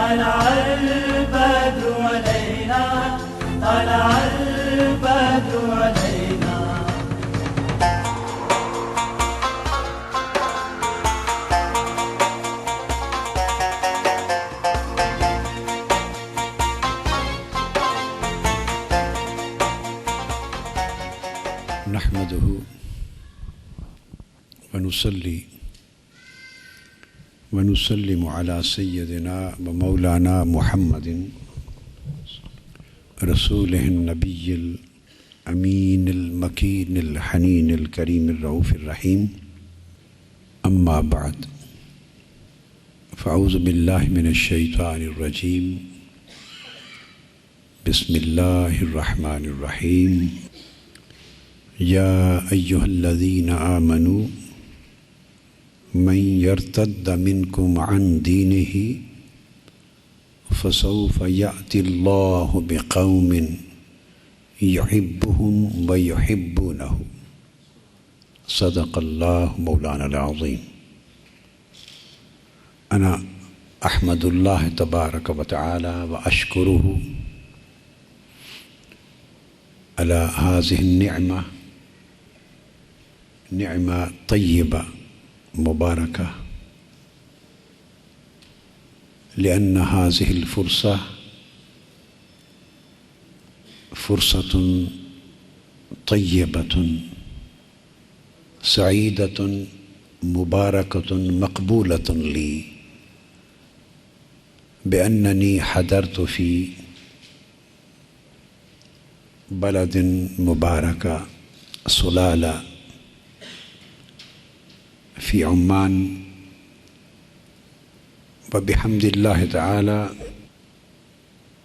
طلع البدر علينا طلع البدر علينا. نحمده ونصلي ونسلم على سيدنا ومولانا محمد رسوله النبي الأمين المكين الحنين الكريم الرؤوف الرحيم. أما بعد، فأعوذ بالله من الشيطان الرجيم. بسم الله الرحمن الرحيم. يا أيها الذين آمنوا من يرتد منكم عن دينه فسوف يأتي الله بقوم يحبهم ويحبونه. صدق الله مولانا العظيم. أنا أحمد الله تبارك وتعالى وأشكره على هذه النعمة، نعمة طيبة مباركة، لأن هذه الفرصة فرصة طيبة سعيدة مباركة مقبولة لي، بأنني حضرت في بلد مباركة سلالة في عمان، وبحمد الله تعالى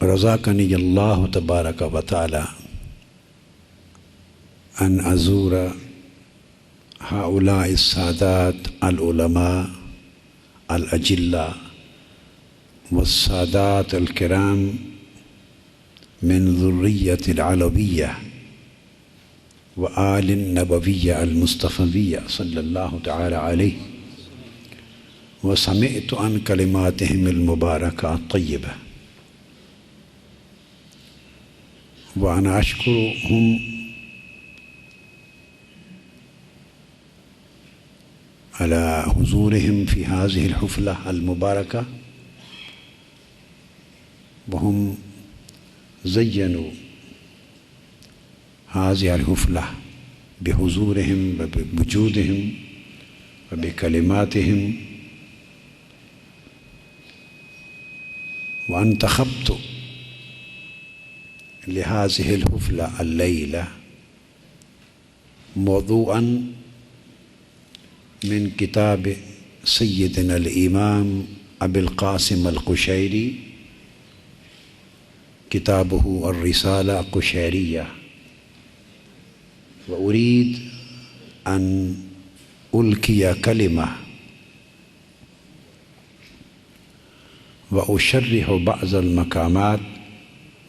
رزقني الله تبارك وتعالى أن أزور هؤلاء السادات العلماء الأجلاء والسادات الكرام من ذرية العلوية وآل النبوية المصطفوية صلى الله تعالى عليه، وسمعت عن كلماتهم المباركة الطيبة، وأنا أشكرهم على حضورهم في هذه الحفلة المباركة، وهم زينوا هذه الحفلة بحضورهم وبوجودهم وبكلماتهم، وانتخبت لهذه الحفلة الليلة موضوعا من كتاب سيدنا الإمام أبي القاسم القشيري، كتابه الرسالة القشيرية، وأريد أن ألقي كلمة وأشرح بعض المقامات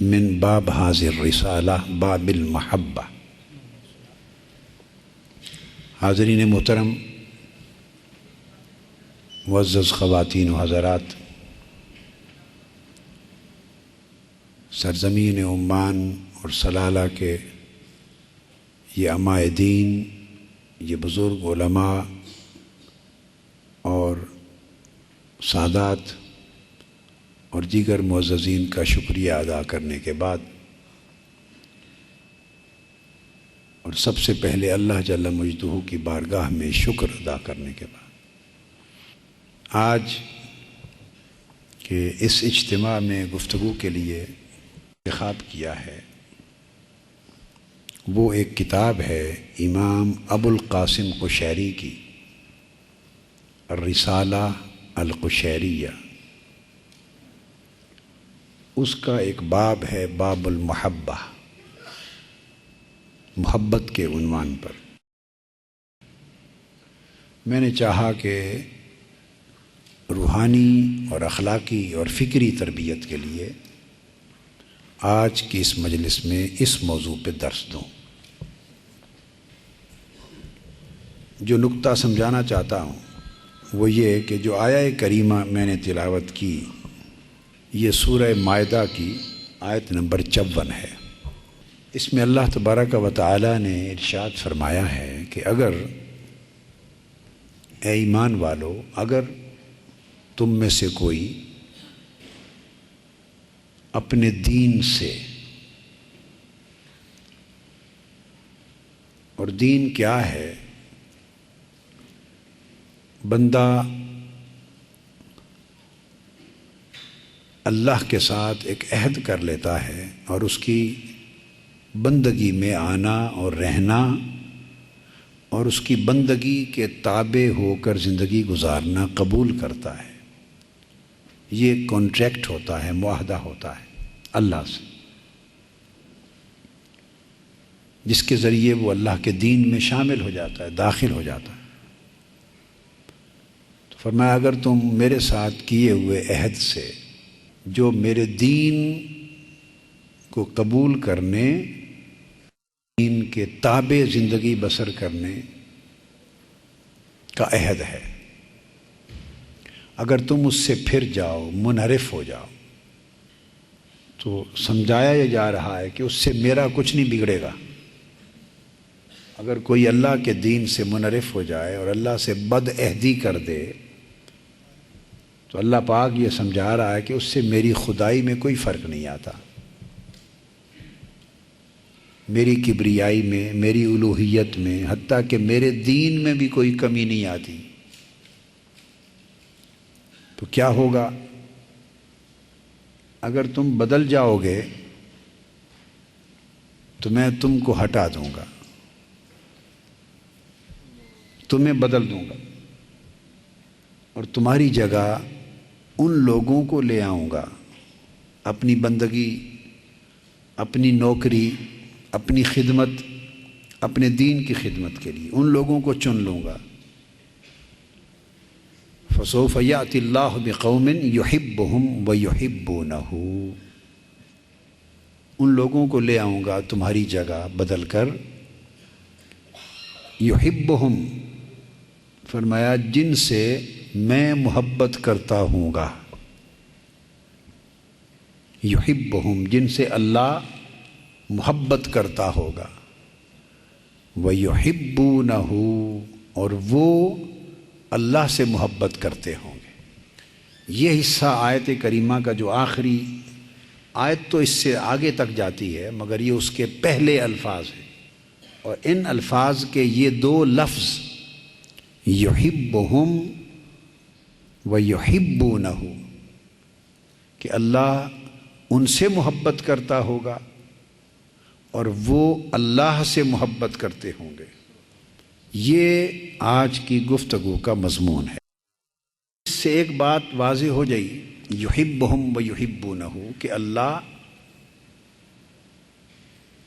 من باب هذه الرسالة، باب المحبة. حاضرین محترم، معزز خواتین و حضرات، سرزمین عمان اور سلالہ کے یہ علماء دین، یہ بزرگ علماء اور سادات اور دیگر معززین کا شکریہ ادا کرنے کے بعد، اور سب سے پہلے اللہ جل مجدہ کی بارگاہ میں شکر ادا کرنے کے بعد، آج کے اس اجتماع میں گفتگو کے لیے انتخاب کیا ہے، وہ ایک کتاب ہے امام ابو القاسم قشیری کی، الرسالہ القشیریہ۔ اس کا ایک باب ہے باب المحبہ، محبت کے عنوان پر۔ میں نے چاہا کہ روحانی اور اخلاقی اور فکری تربیت کے لیے آج کی اس مجلس میں اس موضوع پہ درس دوں۔ جو نکتہ سمجھانا چاہتا ہوں وہ یہ کہ جو آیہ کریمہ میں نے تلاوت کی یہ سورہ مائدہ کی آیت نمبر 54 ہے۔ اس میں اللہ تبارک و تعالی نے ارشاد فرمایا ہے کہ اگر اے ایمان والو، اگر تم میں سے کوئی اپنے دین سے، اور دین کیا ہے؟ بندہ اللہ کے ساتھ ایک عہد کر لیتا ہے اور اس کی بندگی میں آنا اور رہنا اور اس کی بندگی کے تابع ہو کر زندگی گزارنا قبول کرتا ہے۔ یہ کانٹریکٹ ہوتا ہے، معاہدہ ہوتا ہے اللہ سے، جس کے ذریعے وہ اللہ کے دین میں شامل ہو جاتا ہے، داخل ہو جاتا ہے۔ تو فرمایا اگر تم میرے ساتھ کیے ہوئے عہد سے، جو میرے دین کو قبول کرنے، دین کے تابع زندگی بسر کرنے کا عہد ہے، اگر تم اس سے پھر جاؤ، منحرف ہو جاؤ، تو سمجھایا یہ جا رہا ہے کہ اس سے میرا کچھ نہیں بگڑے گا۔ اگر کوئی اللہ کے دین سے منحرف ہو جائے اور اللہ سے بد عہدی کر دے، تو اللہ پاک یہ سمجھا رہا ہے کہ اس سے میری خدائی میں کوئی فرق نہیں آتا، میری کبریائی میں، میری الوہیت میں، حتیٰ کہ میرے دین میں بھی کوئی کمی نہیں آتی۔ تو کیا ہوگا؟ اگر تم بدل جاؤ گے تو میں تم کو ہٹا دوں گا، تمہیں بدل دوں گا، اور تمہاری جگہ ان لوگوں کو لے آؤں گا، اپنی بندگی، اپنی نوکری، اپنی خدمت، اپنے دین کی خدمت کے لیے ان لوگوں کو چن لوں گا۔ فسوف یأتی اللہ بقوم یحبہم ویحبونہ، ان لوگوں کو لے آؤں گا تمہاری جگہ بدل کر، یحبہم فرمایا جن سے میں محبت کرتا ہوں گا، یحبہم جن سے اللہ محبت کرتا ہوگا، وَيُحِبُّونَهُ اور وہ اللہ سے محبت کرتے ہوں گے۔ یہ حصہ آیت کریمہ کا جو آخری آیت تو اس سے آگے تک جاتی ہے، مگر یہ اس کے پہلے الفاظ ہیں، اور ان الفاظ کے یہ دو لفظ یحبہم وَيُحِبُّونَهُ کہ اللہ ان سے محبت کرتا ہوگا اور وہ اللہ سے محبت کرتے ہوں گے۔ یہ آج کی گفتگو کا مضمون ہے۔ اس سے ایک بات واضح ہو جائی، یحبہم ویحبونہ کہ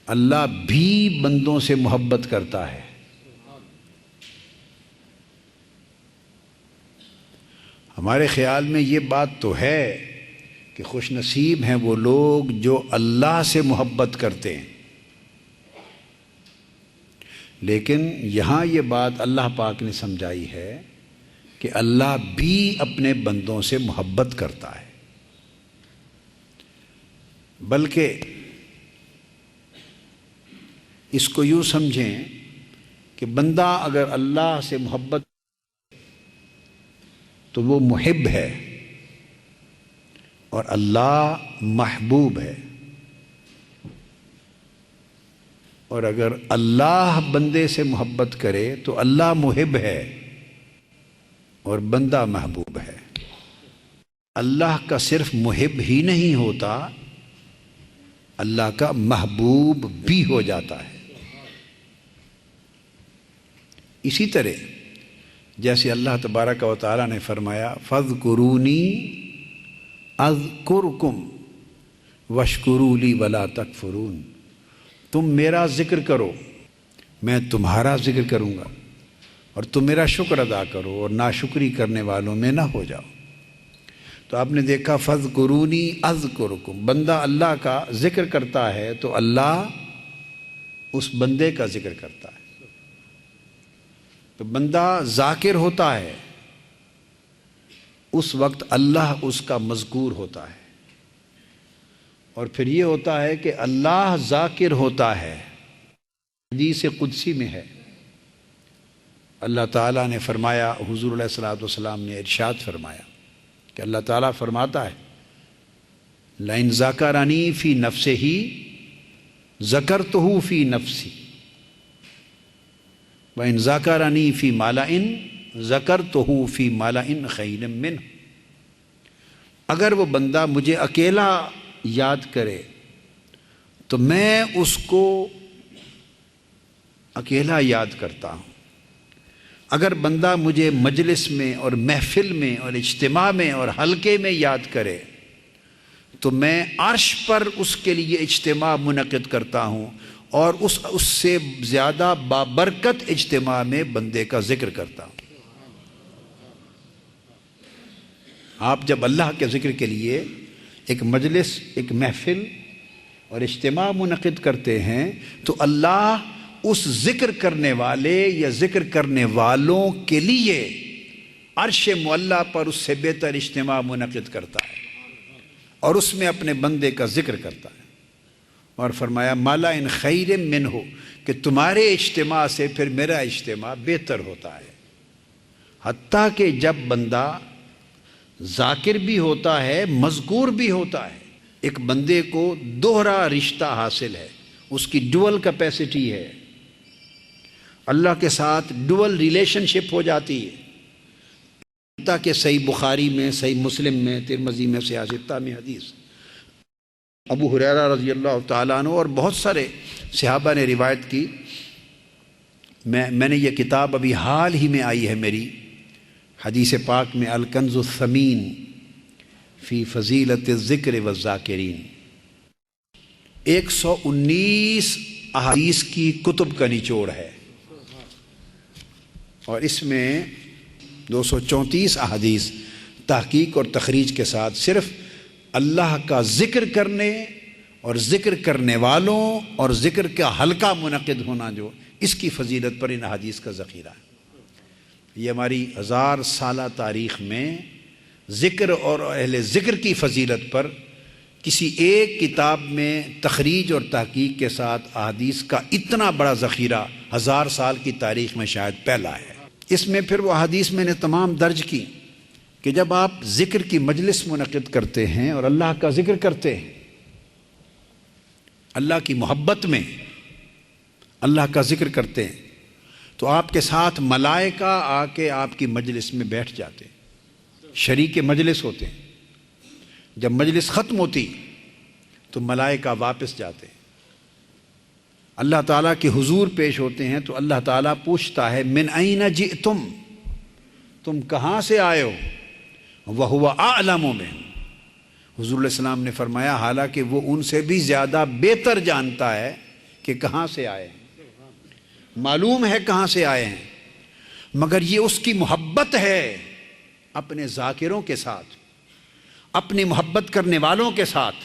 اللہ بھی بندوں سے محبت کرتا ہے۔ ہمارے خیال میں یہ بات تو ہے کہ خوش نصیب ہیں وہ لوگ جو اللہ سے محبت کرتے ہیں، لیکن یہاں یہ بات اللہ پاک نے سمجھائی ہے کہ اللہ بھی اپنے بندوں سے محبت کرتا ہے، بلکہ اس کو یوں سمجھیں کہ بندہ اگر اللہ سے محبت تو وہ محب ہے اور اللہ محبوب ہے، اور اگر اللہ بندے سے محبت کرے تو اللہ محب ہے اور بندہ محبوب ہے۔ اللہ کا صرف محب ہی نہیں ہوتا، اللہ کا محبوب بھی ہو جاتا ہے۔ اسی طرح جیسے اللہ تبارک و تعالیٰ نے فرمایا فَاذْكُرُونِي اذکرکم واشکروا لی ولا تکفرون، تم میرا ذکر کرو میں تمہارا ذکر کروں گا، اور تم میرا شکر ادا کرو اور ناشکری کرنے والوں میں نہ ہو جاؤ۔ تو آپ نے دیکھا فَاذْكُرُونِي اذکرکم، بندہ اللہ کا ذکر کرتا ہے تو اللہ اس بندے کا ذکر کرتا ہے۔ تو بندہ ذاکر ہوتا ہے اس وقت اللہ اس کا مذکور ہوتا ہے، اور پھر یہ ہوتا ہے کہ اللہ ذاکر ہوتا ہے. حدیث قدسی میں ہے، اللہ تعالیٰ نے فرمایا، حضور علیہ الصلوۃ والسلام نے ارشاد فرمایا کہ اللہ تعالیٰ فرماتا ہے لئن ذکرنی فی نفسہ ذکرتہ فی نفسی وإن ذکرنی فی ملأ ذکرتہ فی ملأ خیر منہ. اگر وہ بندہ مجھے اکیلا یاد کرے تو میں اس کو اکیلا یاد کرتا ہوں. اگر بندہ مجھے مجلس میں اور محفل میں اور اجتماع میں اور حلقے میں یاد کرے تو میں عرش پر اس کے لیے اجتماع منعقد کرتا ہوں اور اس سے زیادہ بابرکت اجتماع میں بندے کا ذکر کرتا ہوں. آپ جب اللہ کے ذکر کے لیے ایک مجلس، ایک محفل اور اجتماع منعقد کرتے ہیں تو اللہ اس ذکر کرنے والے یا ذکر کرنے والوں کے لیے عرش معلیٰ پر اس سے بہتر اجتماع منعقد کرتا ہے اور اس میں اپنے بندے کا ذکر کرتا ہے. اور فرمایا مالا ان خیر منہ، کہ تمہارے اجتماع سے پھر میرا اجتماع بہتر ہوتا ہے. حتیٰ کہ جب بندہ ذاکر بھی ہوتا ہے، مذکور بھی ہوتا ہے، ایک بندے کو دوہرا رشتہ حاصل ہے، اس کی ڈوئل کیپیسٹی ہے، اللہ کے ساتھ ڈوئل ریلیشن شپ ہو جاتی ہے. حتیٰ کہ صحیح بخاری میں، صحیح مسلم میں، ترمذی میں، صحیح ستہ میں حدیث ابو ہریرہ رضی اللہ تعالیٰ عنہ اور بہت سارے صحابہ نے روایت کی. میں نے یہ کتاب ابھی حال ہی میں آئی ہے میری، حدیث پاک میں الکنز الثمین فی فضیلت الذکر والذاکرین، 119 احادیث کی کتب کا نچوڑ ہے اور اس میں 234 احادیث تحقیق اور تخریج کے ساتھ صرف اللہ کا ذکر کرنے اور ذکر کرنے والوں اور ذکر کا حلقہ منعقد ہونا، جو اس کی فضیلت پر ان احادیث کا ذخیرہ ہے. یہ ہماری 1000 سالہ تاریخ میں ذکر اور اہل ذکر کی فضیلت پر کسی ایک کتاب میں تخریج اور تحقیق کے ساتھ احادیث کا اتنا بڑا ذخیرہ 1000 سال کی تاریخ میں شاید پہلا ہے. اس میں پھر وہ احادیث میں نے تمام درج کی کہ جب آپ ذکر کی مجلس منعقد کرتے ہیں اور اللہ کا ذکر کرتے ہیں، اللہ کی محبت میں اللہ کا ذکر کرتے ہیں، تو آپ کے ساتھ ملائکہ آ کے آپ کی مجلس میں بیٹھ جاتے ہیں، شریک مجلس ہوتے ہیں. جب مجلس ختم ہوتی تو ملائکہ واپس جاتے ہیں، اللہ تعالیٰ کے حضور پیش ہوتے ہیں تو اللہ تعالیٰ پوچھتا ہے من این جئتم، تم کہاں سے آئے ہو؟ وہو اعلم بہم، حضور علیہ السلام نے فرمایا حالانکہ وہ ان سے بھی زیادہ بہتر جانتا ہے کہ کہاں سے آئے ہیں، معلوم ہے کہاں سے آئے ہیں، مگر یہ اس کی محبت ہے اپنے ذاکروں کے ساتھ، اپنی محبت کرنے والوں کے ساتھ،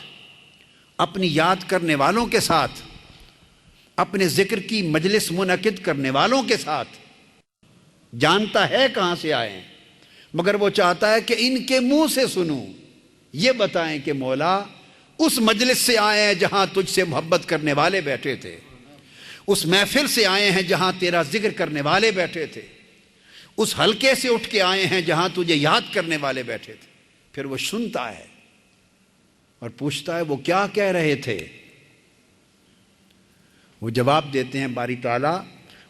اپنی یاد کرنے والوں کے ساتھ، اپنے ذکر کی مجلس منعقد کرنے والوں کے ساتھ. جانتا ہے کہاں سے آئے ہیں مگر وہ چاہتا ہے کہ ان کے منہ سے سنوں، یہ بتائیں کہ مولا اس مجلس سے آئے ہیں جہاں تجھ سے محبت کرنے والے بیٹھے تھے، اس محفل سے آئے ہیں جہاں تیرا ذکر کرنے والے بیٹھے تھے، اس حلقے سے اٹھ کے آئے ہیں جہاں تجھے یاد کرنے والے بیٹھے تھے. پھر وہ سنتا ہے اور پوچھتا ہے وہ کیا کہہ رہے تھے؟ وہ جواب دیتے ہیں باری تعالیٰ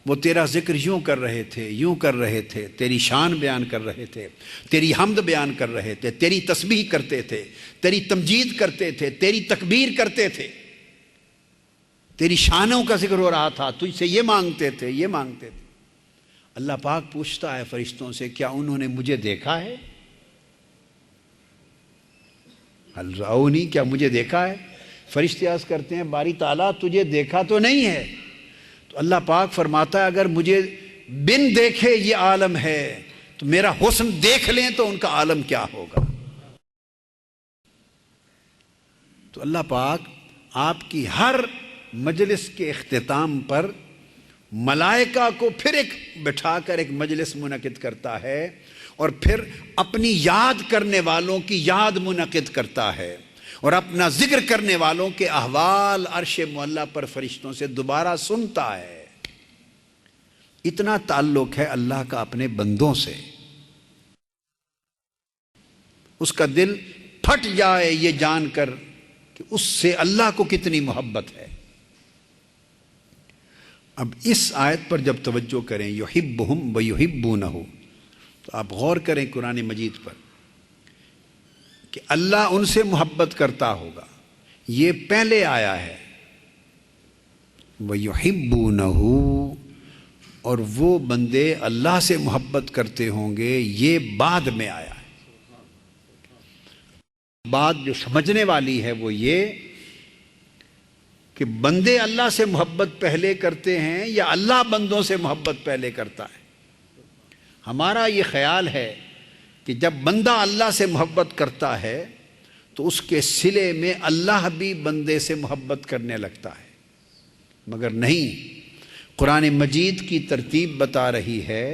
وہ تیرا ذکر یوں کر رہے تھے، یوں کر رہے تھے، تیری شان بیان کر رہے تھے، تیری حمد بیان کر رہے تھے، تیری تسبیح کرتے تھے، تیری تمجید کرتے تھے، تیری تکبیر کرتے تھے، تیری شانوں کا ذکر ہو رہا تھا، تجھ سے یہ مانگتے تھے، یہ مانگتے تھے. اللہ پاک پوچھتا ہے فرشتوں سے کیا انہوں نے مجھے دیکھا ہے؟ ہل رأونی، کیا مجھے دیکھا ہے؟ فرشتے عرض کرتے ہیں باری تعالیٰ تجھے دیکھا تو نہیں ہے. تو اللہ پاک فرماتا ہے اگر مجھے بن دیکھے یہ عالم ہے تو میرا حسن دیکھ لیں تو ان کا عالم کیا ہوگا. تو اللہ پاک آپ کی ہر مجلس کے اختتام پر ملائکہ کو پھر ایک بٹھا کر ایک مجلس منعقد کرتا ہے اور پھر اپنی یاد کرنے والوں کی یاد منعقد کرتا ہے اور اپنا ذکر کرنے والوں کے احوال عرش معلیٰ پر فرشتوں سے دوبارہ سنتا ہے۔ اتنا تعلق ہے اللہ کا اپنے بندوں سے، اس کا دل پھٹ جائے یہ جان کر کہ اس سے اللہ کو کتنی محبت ہے۔ اب اس آیت پر جب توجہ کریں، یحبہم ویحبونہ، تو آپ غور کریں قرآن مجید پر کہ اللہ ان سے محبت کرتا ہوگا، یہ پہلے آیا ہے، ویحبونہ، اور وہ بندے اللہ سے محبت کرتے ہوں گے، یہ بعد میں آیا ہے۔ بات جو سمجھنے والی ہے وہ یہ کہ بندے اللہ سے محبت پہلے کرتے ہیں یا اللہ بندوں سے محبت پہلے کرتا ہے۔ ہمارا یہ خیال ہے کہ جب بندہ اللہ سے محبت کرتا ہے تو اس کے صلے میں اللہ بھی بندے سے محبت کرنے لگتا ہے، مگر نہیں، قرآن مجید کی ترتیب بتا رہی ہے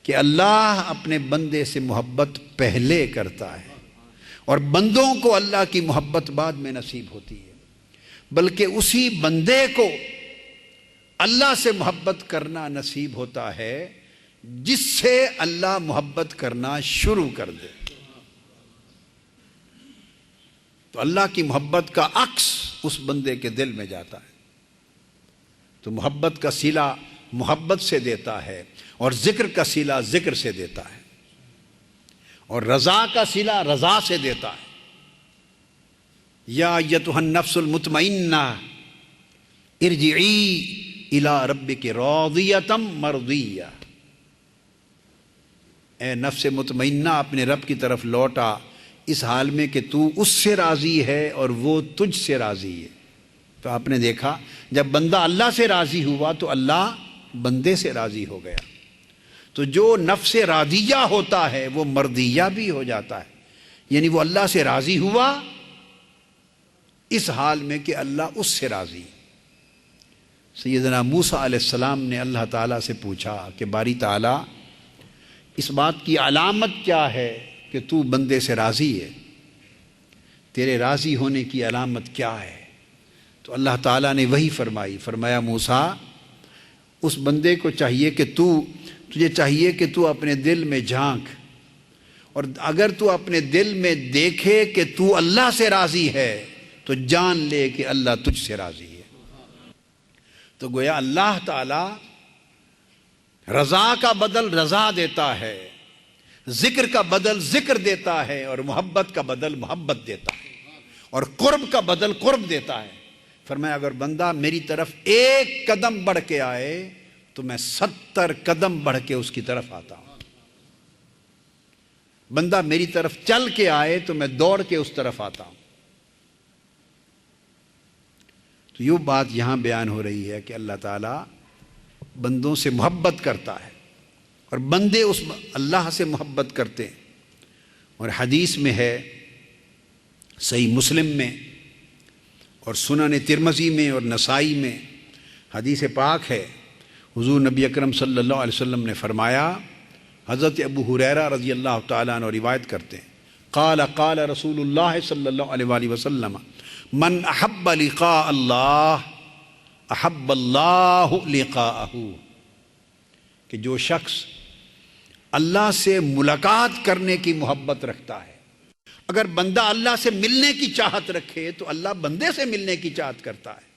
کہ اللہ اپنے بندے سے محبت پہلے کرتا ہے اور بندوں کو اللہ کی محبت بعد میں نصیب ہوتی ہے، بلکہ اسی بندے کو اللہ سے محبت کرنا نصیب ہوتا ہے جس سے اللہ محبت کرنا شروع کر دے۔ تو اللہ کی محبت کا عکس اس بندے کے دل میں جاتا ہے، تو محبت کا صلہ محبت سے دیتا ہے، اور ذکر کا صلہ ذکر سے دیتا ہے، اور رضا کا صلہ رضا سے دیتا ہے۔ یا ایتھا النفس المطمئنہ ارجعی الی ربک راضیۃ مرضیہ، اے نفس مطمئنہ اپنے رب کی طرف لوٹا اس حال میں کہ تو اس سے راضی ہے اور وہ تجھ سے راضی ہے۔ تو آپ نے دیکھا جب بندہ اللہ سے راضی ہوا تو اللہ بندے سے راضی ہو گیا، تو جو نفس راضیہ ہوتا ہے وہ مرضیہ بھی ہو جاتا ہے، یعنی وہ اللہ سے راضی ہوا اس حال میں کہ اللہ اس سے راضی۔ سیدنا موسیٰ علیہ السلام نے اللہ تعالیٰ سے پوچھا کہ باری تعالیٰ اس بات کی علامت کیا ہے کہ تو بندے سے راضی ہے، تیرے راضی ہونے کی علامت کیا ہے؟ تو اللہ تعالیٰ نے وہی فرمایا موسیٰ اس بندے کو چاہیے کہ تجھے چاہیے کہ تو اپنے دل میں جھانک، اور اگر تو اپنے دل میں دیکھے کہ تو اللہ سے راضی ہے تو جان لے کہ اللہ تجھ سے راضی ہے۔ تو گویا اللہ تعالیٰ رضا کا بدل رضا دیتا ہے، ذکر کا بدل ذکر دیتا ہے، اور محبت کا بدل محبت دیتا ہے، اور قرب کا بدل قرب دیتا ہے۔ فرمایا اگر بندہ میری طرف ایک قدم بڑھ کے آئے تو میں 70 قدم بڑھ کے اس کی طرف آتا ہوں، بندہ میری طرف چل کے آئے تو میں دوڑ کے اس طرف آتا ہوں۔ تو یہ بات یہاں بیان ہو رہی ہے کہ اللہ تعالیٰ بندوں سے محبت کرتا ہے اور بندے اس اللہ سے محبت کرتے ہیں۔ اور حدیث میں ہے، صحیح مسلم میں اور سنن ترمذی میں اور نسائی میں حدیث پاک ہے، حضور نبی اکرم صلی اللہ علیہ وسلم نے فرمایا، حضرت ابو ہریرہ رضی اللہ تعالیٰ عنہ روایت کرتے ہیں، قال قال رسول اللہ صلی اللہ علیہ وآلہ وسلم من احب لقاء اللہ احب اللہ لقاءہ، کہ جو شخص اللہ سے ملاقات کرنے کی محبت رکھتا ہے، اگر بندہ اللہ سے ملنے کی چاہت رکھے تو اللہ بندے سے ملنے کی چاہت کرتا ہے۔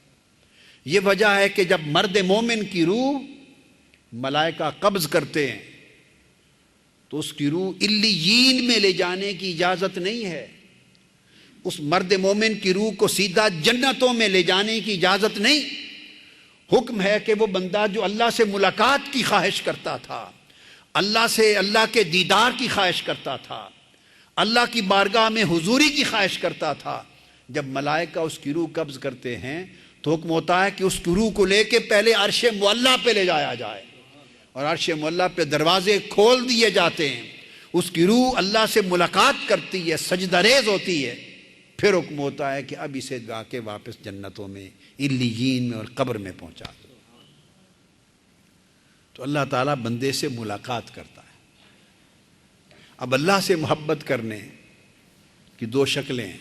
یہ وجہ ہے کہ جب مرد مومن کی روح ملائکہ قبض کرتے ہیں تو اس کی روح علیین میں لے جانے کی اجازت نہیں ہے، اس مرد مومن کی روح کو سیدھا جنتوں میں لے جانے کی اجازت نہیں۔ حکم ہے کہ وہ بندہ جو اللہ سے ملاقات کی خواہش کرتا تھا، اللہ کے دیدار کی خواہش کرتا تھا، اللہ کی بارگاہ میں حضوری کی خواہش کرتا تھا، جب ملائکہ اس کی روح قبض کرتے ہیں تو حکم ہوتا ہے کہ اس کی روح کو لے کے پہلے عرش معلیٰ پہ لے جایا جائے، اور عرش معلیٰ پہ دروازے کھول دیے جاتے ہیں، اس کی روح اللہ سے ملاقات کرتی ہے، سجدہ ریز ہوتی ہے، پھر حکم ہوتا ہے کہ اب اسے جا کے واپس جنتوں میں علیین میں اور قبر میں پہنچا دو۔ تو اللہ تعالیٰ بندے سے ملاقات کرتا ہے۔ اب اللہ سے محبت کرنے کی دو شکلیں ہیں،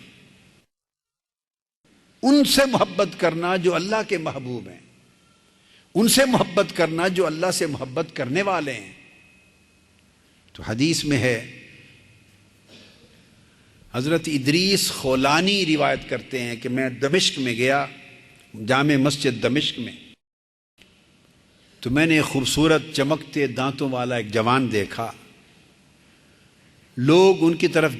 ان سے محبت کرنا جو اللہ کے محبوب ہیں، ان سے محبت کرنا جو اللہ سے محبت کرنے والے ہیں۔ تو حدیث میں ہے، حضرت ادریس خولانی روایت کرتے ہیں کہ میں دمشق میں گیا، جامع مسجد دمشق میں، تو میں نے خوبصورت چمکتے دانتوں والا ایک جوان دیکھا۔ لوگ ان کی طرف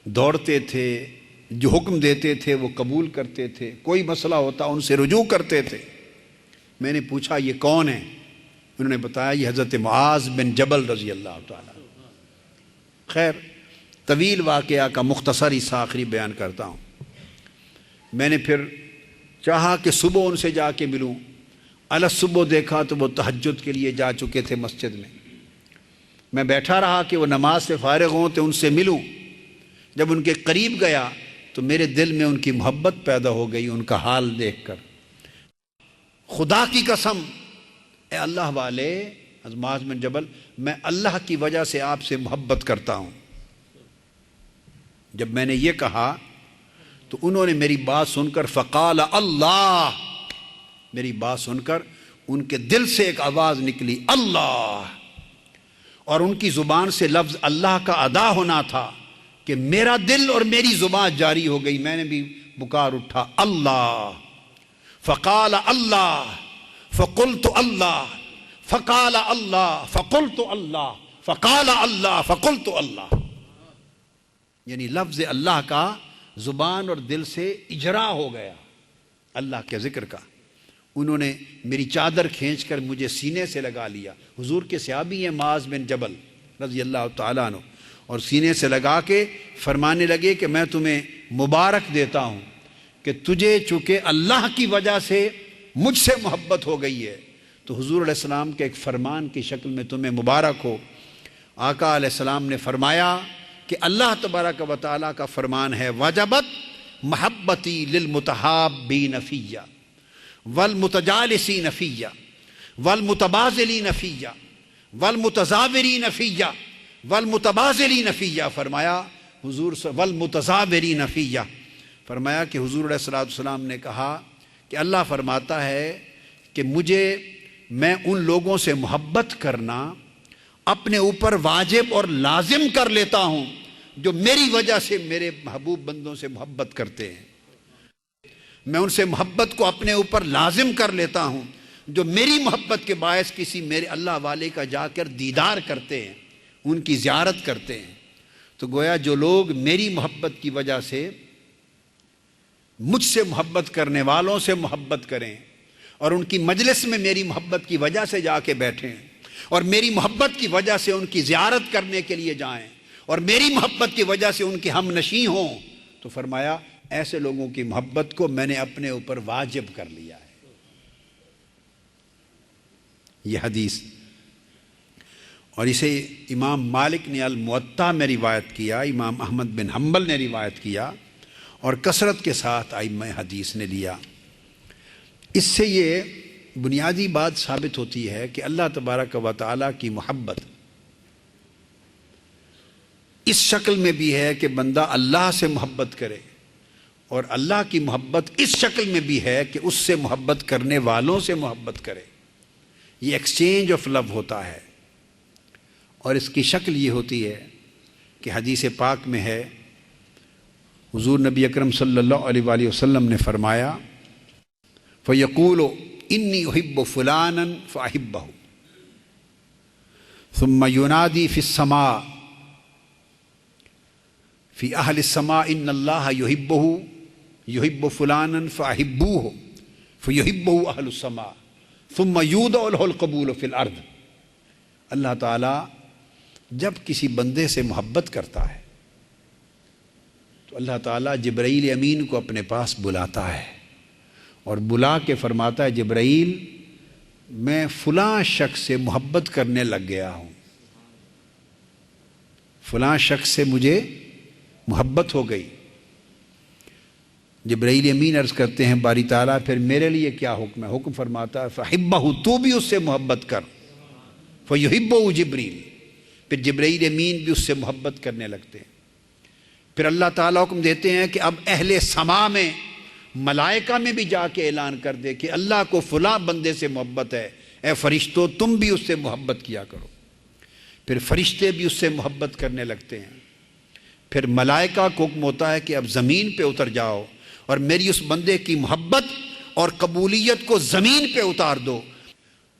دوڑتے تھے، جو حکم دیتے تھے وہ قبول کرتے تھے، کوئی مسئلہ ہوتا ان سے رجوع کرتے تھے۔ میں نے پوچھا یہ کون ہے؟ انہوں نے بتایا یہ حضرت معاذ بن جبل رضی اللہ تعالیٰ۔ خیر، طویل واقعہ کا مختصر حصہ آخری بیان کرتا ہوں۔ میں نے پھر چاہا کہ صبح ان سے جا کے ملوں۔ صبح دیکھا تو وہ تہجد کے لیے جا چکے تھے مسجد میں۔ میں بیٹھا رہا کہ وہ نماز سے فارغ ہوں تو ان سے ملوں۔ جب ان کے قریب گیا تو میرے دل میں ان کی محبت پیدا ہو گئی، ان کا حال دیکھ کر۔ خدا کی قسم، اے اللہ والے، معاذ بن جبل، میں اللہ کی وجہ سے آپ سے محبت کرتا ہوں۔ جب میں نے یہ کہا تو انہوں نے میری بات سن کر فقال اللہ، میری بات سن کر ان کے دل سے ایک آواز نکلی اللہ، اور ان کی زبان سے لفظ اللہ کا ادا ہونا تھا کہ میرا دل اور میری زبان جاری ہو گئی، میں نے بھی پکار اٹھا اللہ۔ فقال اللہ فقلت اللہ فقال اللہ فقلت اللہ فقال اللہ فقلت اللہ، یعنی لفظ اللہ کا زبان اور دل سے اجرا ہو گیا اللہ کے ذکر کا۔ انہوں نے میری چادر کھینچ کر مجھے سینے سے لگا لیا۔ حضور کے صحابی ہیں معاذ بن جبل رضی اللہ تعالیٰ عنہ، اور سینے سے لگا کے فرمانے لگے کہ میں تمہیں مبارک دیتا ہوں کہ تجھے چونکہ اللہ کی وجہ سے مجھ سے محبت ہو گئی ہے تو حضور علیہ السلام کے ایک فرمان کی شکل میں تمہیں مبارک ہو۔ آقا علیہ السلام نے فرمایا کہ اللہ تبارک و تعالیٰ کا فرمان ہے وجبت محبتی للمتحابین فیہ والمتجالسین فیہ والمتبازلین فیہ والمتزاورین فیہ والمتبازلین فیہ، فرمایا حضور والمتزاورین فیہ، فرمایا کہ حضور علیہ السلام نے کہا کہ اللہ فرماتا ہے کہ میں ان لوگوں سے محبت کرنا اپنے اوپر واجب اور لازم کر لیتا ہوں جو میری وجہ سے میرے محبوب بندوں سے محبت کرتے ہیں۔ میں ان سے محبت کو اپنے اوپر لازم کر لیتا ہوں جو میری محبت کے باعث کسی میرے اللہ والے کا جا کر دیدار کرتے ہیں، ان کی زیارت کرتے ہیں۔ تو گویا جو لوگ میری محبت کی وجہ سے مجھ سے محبت کرنے والوں سے محبت کریں اور ان کی مجلس میں میری محبت کی وجہ سے جا کے بیٹھیں اور میری محبت کی وجہ سے ان کی زیارت کرنے کے لیے جائیں اور میری محبت کی وجہ سے ان کے ہم نشیں ہوں، تو فرمایا ایسے لوگوں کی محبت کو میں نے اپنے اوپر واجب کر لیا ہے۔ یہ حدیث، اور اسے امام مالک نے الموطا میں روایت کیا، امام احمد بن حنبل نے روایت کیا، اور کثرت کے ساتھ ائمہ حدیث نے لیا۔ اس سے یہ بنیادی بات ثابت ہوتی ہے کہ اللہ تبارک و تعالیٰ کی محبت اس شکل میں بھی ہے کہ بندہ اللہ سے محبت کرے، اور اللہ کی محبت اس شکل میں بھی ہے کہ اس سے محبت کرنے والوں سے محبت کرے۔ یہ ایکسچینج آف لو ہوتا ہے، اور اس کی شکل یہ ہوتی ہے کہ حدیث پاک میں ہے، حضور نبی اکرم صلی اللہ علیہ وآلہ وسلم نے فرمایا فَيَقُولُ إِنِّي أُحِبُّ فُلَانًا فَأَحِبَّهُ ثُمَّ يُنَادِي فِي السَّمَاءِ فِي أَهْلِ السَّمَاءِ إِنَّ اللَّهَ يُحِبُّ فُلَانًا فَأَحِبُّوهُ فَيُحِبُّهُ أَهْلُ السَّمَاءِ ثُمَّ يُودَعُ لَهُ الْقَبُولُ فِي الْأَرْضِ۔ اللہ تعالیٰ جب کسی بندے سے محبت کرتا ہے تو اللہ تعالیٰ جبرائیل امین کو اپنے پاس بلاتا ہے اور بلا کے فرماتا ہے جبرائیل میں فلاں شخص سے محبت کرنے لگ گیا ہوں، فلاں شخص سے مجھے محبت ہو گئی۔ جبرائیل امین عرض کرتے ہیں باری تعالیٰ پھر میرے لیے کیا حکم ہے؟ حکم فرماتا ہے فَحِبَّهُ، تو بھی اس سے محبت کر، فَيُحِبُّهُ جبریل، پھر جبرائیل امین بھی اس سے محبت کرنے لگتے ہیں۔ پھر اللہ تعالیٰ حکم دیتے ہیں کہ اب اہل سما میں ملائکہ میں بھی جا کے اعلان کر دے کہ اللہ کو فلاں بندے سے محبت ہے، اے فرشتوں تم بھی اس سے محبت کیا کرو، پھر فرشتے بھی اس سے محبت کرنے لگتے ہیں، پھر ملائکہ کو حکم ہوتا ہے کہ اب زمین پہ اتر جاؤ اور میری اس بندے کی محبت اور قبولیت کو زمین پہ اتار دو۔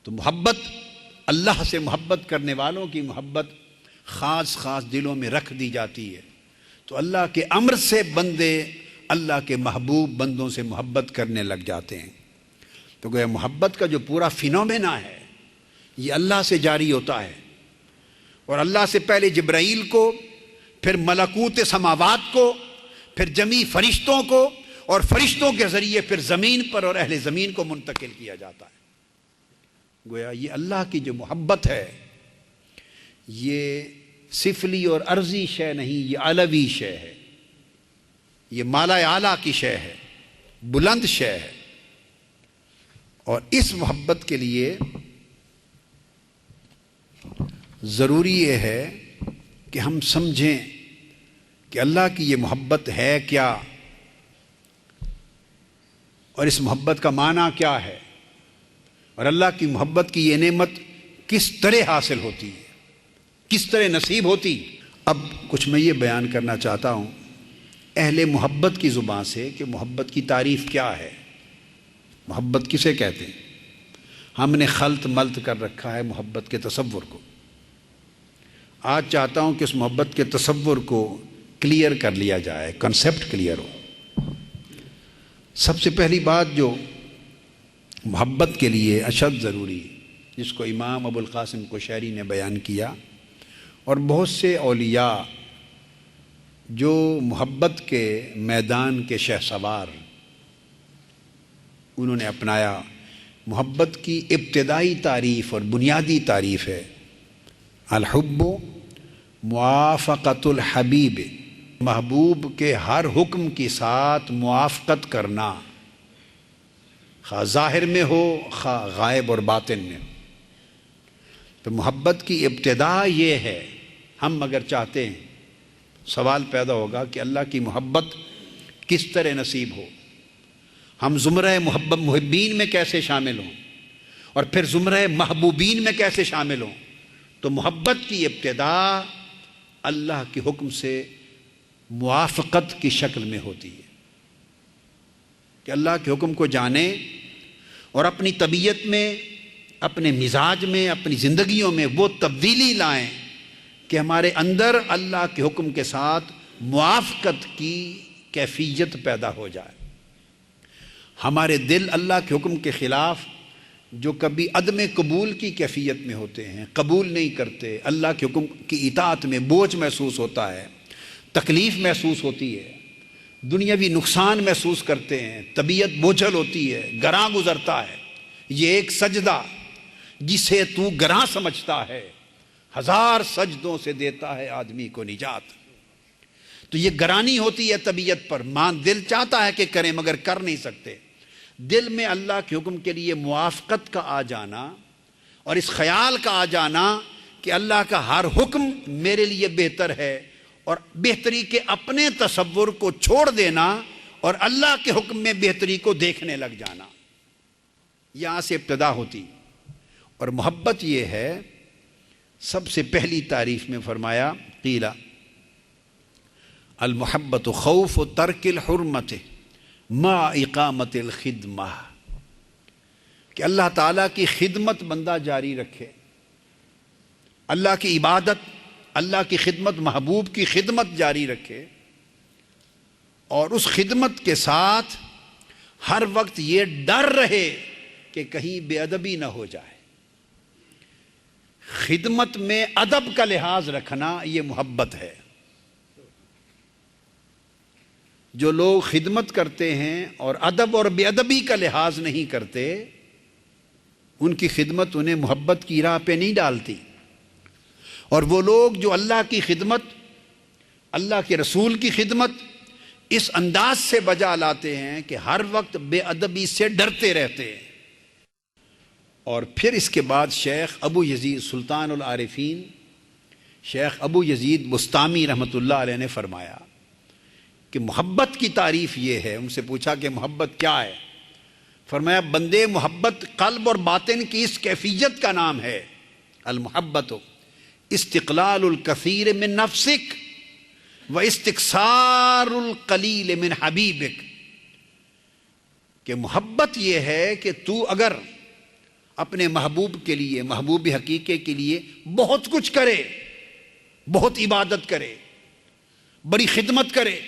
تو محبت، اللہ سے محبت کرنے والوں کی محبت خاص خاص دلوں میں رکھ دی جاتی ہے، تو اللہ کے امر سے بندے اللہ کے محبوب بندوں سے محبت کرنے لگ جاتے ہیں۔ تو گویا محبت کا جو پورا فینومینا ہے یہ اللہ سے جاری ہوتا ہے، اور اللہ سے پہلے جبرائیل کو، پھر ملکوت سماوات کو، پھر جمی فرشتوں کو، اور فرشتوں کے ذریعے پھر زمین پر اور اہل زمین کو منتقل کیا جاتا ہے۔ گویا یہ اللہ کی جو محبت ہے یہ سفلی اور عرضی شے نہیں، یہ علوی شے ہے، یہ مالا اعلیٰ کی شے ہے، بلند شے ہے۔ اور اس محبت کے لیے ضروری یہ ہے کہ ہم سمجھیں کہ اللہ کی یہ محبت ہے کیا، اور اس محبت کا معنی کیا ہے، اور اللہ کی محبت کی یہ نعمت کس طرح حاصل ہوتی ہے، کس طرح نصیب ہوتی۔ اب کچھ میں یہ بیان کرنا چاہتا ہوں اہل محبت کی زبان سے کہ محبت کی تعریف کیا ہے، محبت کسے کہتے ہیں۔ ہم نے خلط ملط کر رکھا ہے محبت کے تصور کو۔ آج چاہتا ہوں کہ اس محبت کے تصور کو کلیئر کر لیا جائے، کنسیپٹ کلیئر ہو۔ سب سے پہلی بات جو محبت کے لیے اشد ضروری، جس کو امام ابو القاسم قشیری نے بیان کیا، اور بہت سے اولیاء جو محبت کے میدان کے شہسوار انہوں نے اپنایا، محبت کی ابتدائی تعریف اور بنیادی تعریف ہے الحب موافقت الحبیب، محبوب کے ہر حکم کے ساتھ موافقت کرنا، خواہ ظاہر میں ہو خواہ غائب اور باطن میں ہو۔ تو محبت کی ابتدا یہ ہے، ہم اگر چاہتے ہیں، سوال پیدا ہوگا کہ اللہ کی محبت کس طرح نصیب ہو، ہم زمرہ محبین میں کیسے شامل ہوں، اور پھر زمرہ محبوبین میں کیسے شامل ہوں۔ تو محبت کی ابتدا اللہ کے حکم سے موافقت کی شکل میں ہوتی ہے کہ اللہ کے حکم کو جانیں اور اپنی طبیعت میں، اپنے مزاج میں، اپنی زندگیوں میں وہ تبدیلی لائیں کہ ہمارے اندر اللہ کے حکم کے ساتھ موافقت کی کیفیت پیدا ہو جائے۔ ہمارے دل اللہ کے حکم کے خلاف جو کبھی عدم قبول کی کیفیت میں ہوتے ہیں، قبول نہیں کرتے، اللہ کے حکم کی اطاعت میں بوجھ محسوس ہوتا ہے، تکلیف محسوس ہوتی ہے، دنیاوی نقصان محسوس کرتے ہیں، طبیعت بوجھل ہوتی ہے، گراں گزرتا ہے۔ یہ ایک سجدہ جسے تو گراں سمجھتا ہے، 1000 سجدوں سے دیتا ہے آدمی کو نجات۔ تو یہ گرانی ہوتی ہے طبیعت پر، دل چاہتا ہے کہ کریں مگر کر نہیں سکتے۔ دل میں اللہ کے حکم کے لیے موافقت کا آ جانا اور اس خیال کا آ جانا کہ اللہ کا ہر حکم میرے لیے بہتر ہے، اور بہتری کے اپنے تصور کو چھوڑ دینا اور اللہ کے حکم میں بہتری کو دیکھنے لگ جانا، یہاں سے ابتدا ہوتی۔ اور محبت یہ ہے، سب سے پہلی تعریف میں فرمایا قیلا المحبت خوف و ترک الحرمت ما اقامت الخدمہ، کہ اللہ تعالیٰ کی خدمت بندہ جاری رکھے، اللہ کی عبادت، اللہ کی خدمت، محبوب کی خدمت جاری رکھے، اور اس خدمت کے ساتھ ہر وقت یہ ڈر رہے کہ کہیں بے ادبی نہ ہو جائے۔ خدمت میں ادب کا لحاظ رکھنا یہ محبت ہے۔ جو لوگ خدمت کرتے ہیں اور ادب اور بے ادبی کا لحاظ نہیں کرتے، ان کی خدمت انہیں محبت کی راہ پہ نہیں ڈالتی۔ اور وہ لوگ جو اللہ کی خدمت، اللہ کے رسول کی خدمت اس انداز سے بجا لاتے ہیں کہ ہر وقت بے ادبی سے ڈرتے رہتے ہیں۔ اور پھر اس کے بعد شیخ ابو یزید سلطان العارفین، شیخ ابو یزید بستامی رحمۃ اللہ علیہ نے فرمایا کہ محبت کی تعریف یہ ہے. ان سے پوچھا کہ محبت کیا ہے؟ فرمایا بندے محبت قلب اور باطن کی اس کیفیت کا نام ہے. المحبت استقلال الکثیر من نفسک و استکثار القلیل من حبیبک. کہ محبت یہ ہے کہ تو اگر اپنے محبوب کے لیے، محبوب حقیقی کے لیے بہت کچھ کرے، بہت عبادت کرے، بڑی خدمت کرے،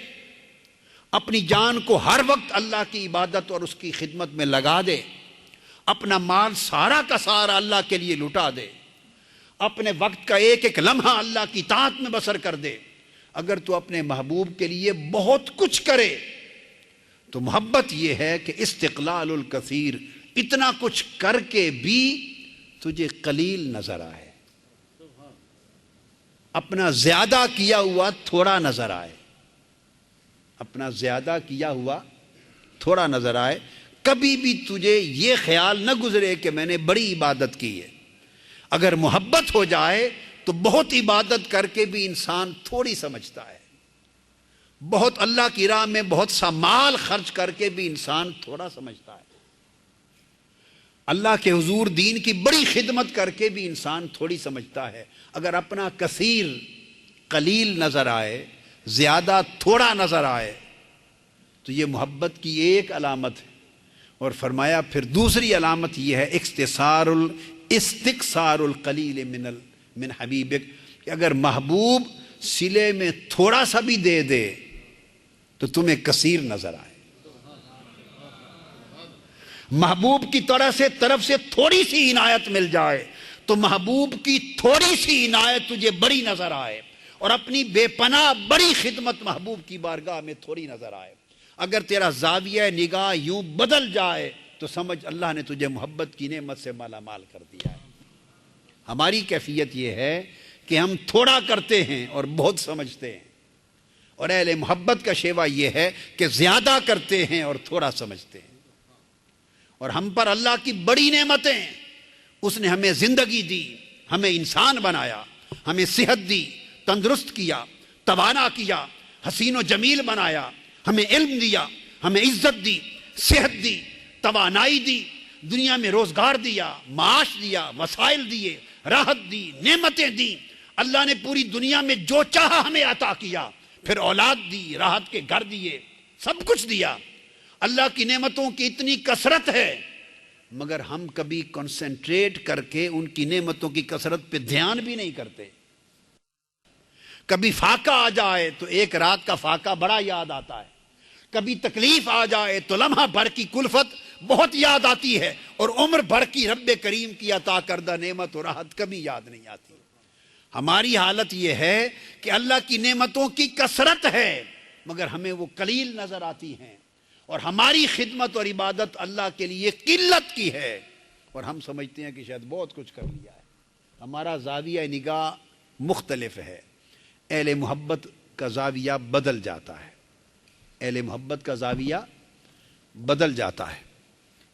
اپنی جان کو ہر وقت اللہ کی عبادت اور اس کی خدمت میں لگا دے، اپنا مال سارا کا سارا اللہ کے لیے لٹا دے، اپنے وقت کا ایک ایک لمحہ اللہ کی اطاعت میں بسر کر دے. اگر تو اپنے محبوب کے لیے بہت کچھ کرے تو محبت یہ ہے کہ استقلال الکثیر، اتنا کچھ کر کے بھی تجھے قلیل نظر آئے، اپنا زیادہ کیا ہوا تھوڑا نظر آئے، اپنا زیادہ کیا ہوا تھوڑا نظر آئے. کبھی بھی تجھے یہ خیال نہ گزرے کہ میں نے بڑی عبادت کی ہے. اگر محبت ہو جائے تو بہت عبادت کر کے بھی انسان تھوڑی سمجھتا ہے، بہت اللہ کی راہ میں بہت سا مال خرچ کر کے بھی انسان تھوڑا سمجھتا ہے، اللہ کے حضور دین کی بڑی خدمت کر کے بھی انسان تھوڑی سمجھتا ہے. اگر اپنا کثیر قلیل نظر آئے، زیادہ تھوڑا نظر آئے تو یہ محبت کی ایک علامت ہے. اور فرمایا پھر دوسری علامت یہ ہے استکثار القلیل من حبیبک، کہ اگر محبوب سلے میں تھوڑا سا بھی دے دے تو تمہیں کثیر نظر آئے. محبوب کی طرف سے تھوڑی سی عنایت مل جائے تو محبوب کی تھوڑی سی عنایت تجھے بڑی نظر آئے، اور اپنی بے پناہ بڑی خدمت محبوب کی بارگاہ میں تھوڑی نظر آئے. اگر تیرا زاویہ نگاہ یوں بدل جائے تو سمجھ اللہ نے تجھے محبت کی نعمت سے مالا مال کر دیا ہے. ہماری کیفیت یہ ہے کہ ہم تھوڑا کرتے ہیں اور بہت سمجھتے ہیں، اور اہل محبت کا شیوا یہ ہے کہ زیادہ کرتے ہیں اور تھوڑا سمجھتے ہیں. اور ہم پر اللہ کی بڑی نعمتیں، اس نے ہمیں زندگی دی، ہمیں انسان بنایا، ہمیں صحت دی، تندرست کیا، توانا کیا، حسین و جمیل بنایا، ہمیں علم دیا، ہمیں عزت دی، صحت دی، توانائی دی، دنیا میں روزگار دیا، معاش دیا، وسائل دیے، راحت دی، نعمتیں دی. اللہ نے پوری دنیا میں جو چاہا ہمیں عطا کیا، پھر اولاد دی، راحت کے گھر دیے، سب کچھ دیا. اللہ کی نعمتوں کی اتنی کثرت ہے، مگر ہم کبھی کنسنٹریٹ کر کے ان کی نعمتوں کی کثرت پہ دھیان بھی نہیں کرتے. کبھی فاقہ آ جائے تو ایک رات کا فاقہ بڑا یاد آتا ہے، کبھی تکلیف آ جائے تو لمحہ بھر کی کلفت بہت یاد آتی ہے، اور عمر بھر کی رب کریم کی عطا کردہ نعمت و راحت کبھی یاد نہیں آتی. ہماری حالت یہ ہے کہ اللہ کی نعمتوں کی کثرت ہے مگر ہمیں وہ قلیل نظر آتی ہیں، اور ہماری خدمت اور عبادت اللہ کے لیے قلت کی ہے، اور ہم سمجھتے ہیں کہ شاید بہت کچھ کر لیا ہے. ہمارا زاویہ نگاہ مختلف ہے. اہل محبت کا زاویہ بدل جاتا ہے، اہل محبت کا زاویہ بدل جاتا ہے.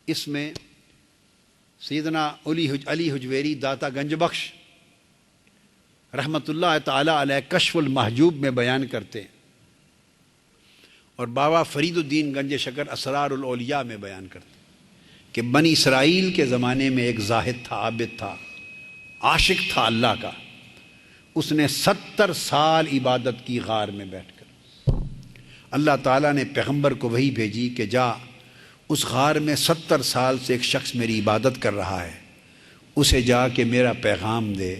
اس میں سیدنا علی حجویری داتا گنج بخش رحمت اللہ تعالی علیہ کشف المحجوب میں بیان کرتے ہیں، اور بابا فرید الدین گنج شکر اسرار الاولیاء میں بیان کرتے ہیں کہ بنی اسرائیل کے زمانے میں ایک زاہد تھا، عابد تھا، عاشق تھا اللہ کا. اس نے 70 سال عبادت کی غار میں بیٹھ کر. اللہ تعالیٰ نے پیغمبر کو وحی بھیجی کہ جا اس غار میں 70 سال سے ایک شخص میری عبادت کر رہا ہے، اسے جا کے میرا پیغام دے،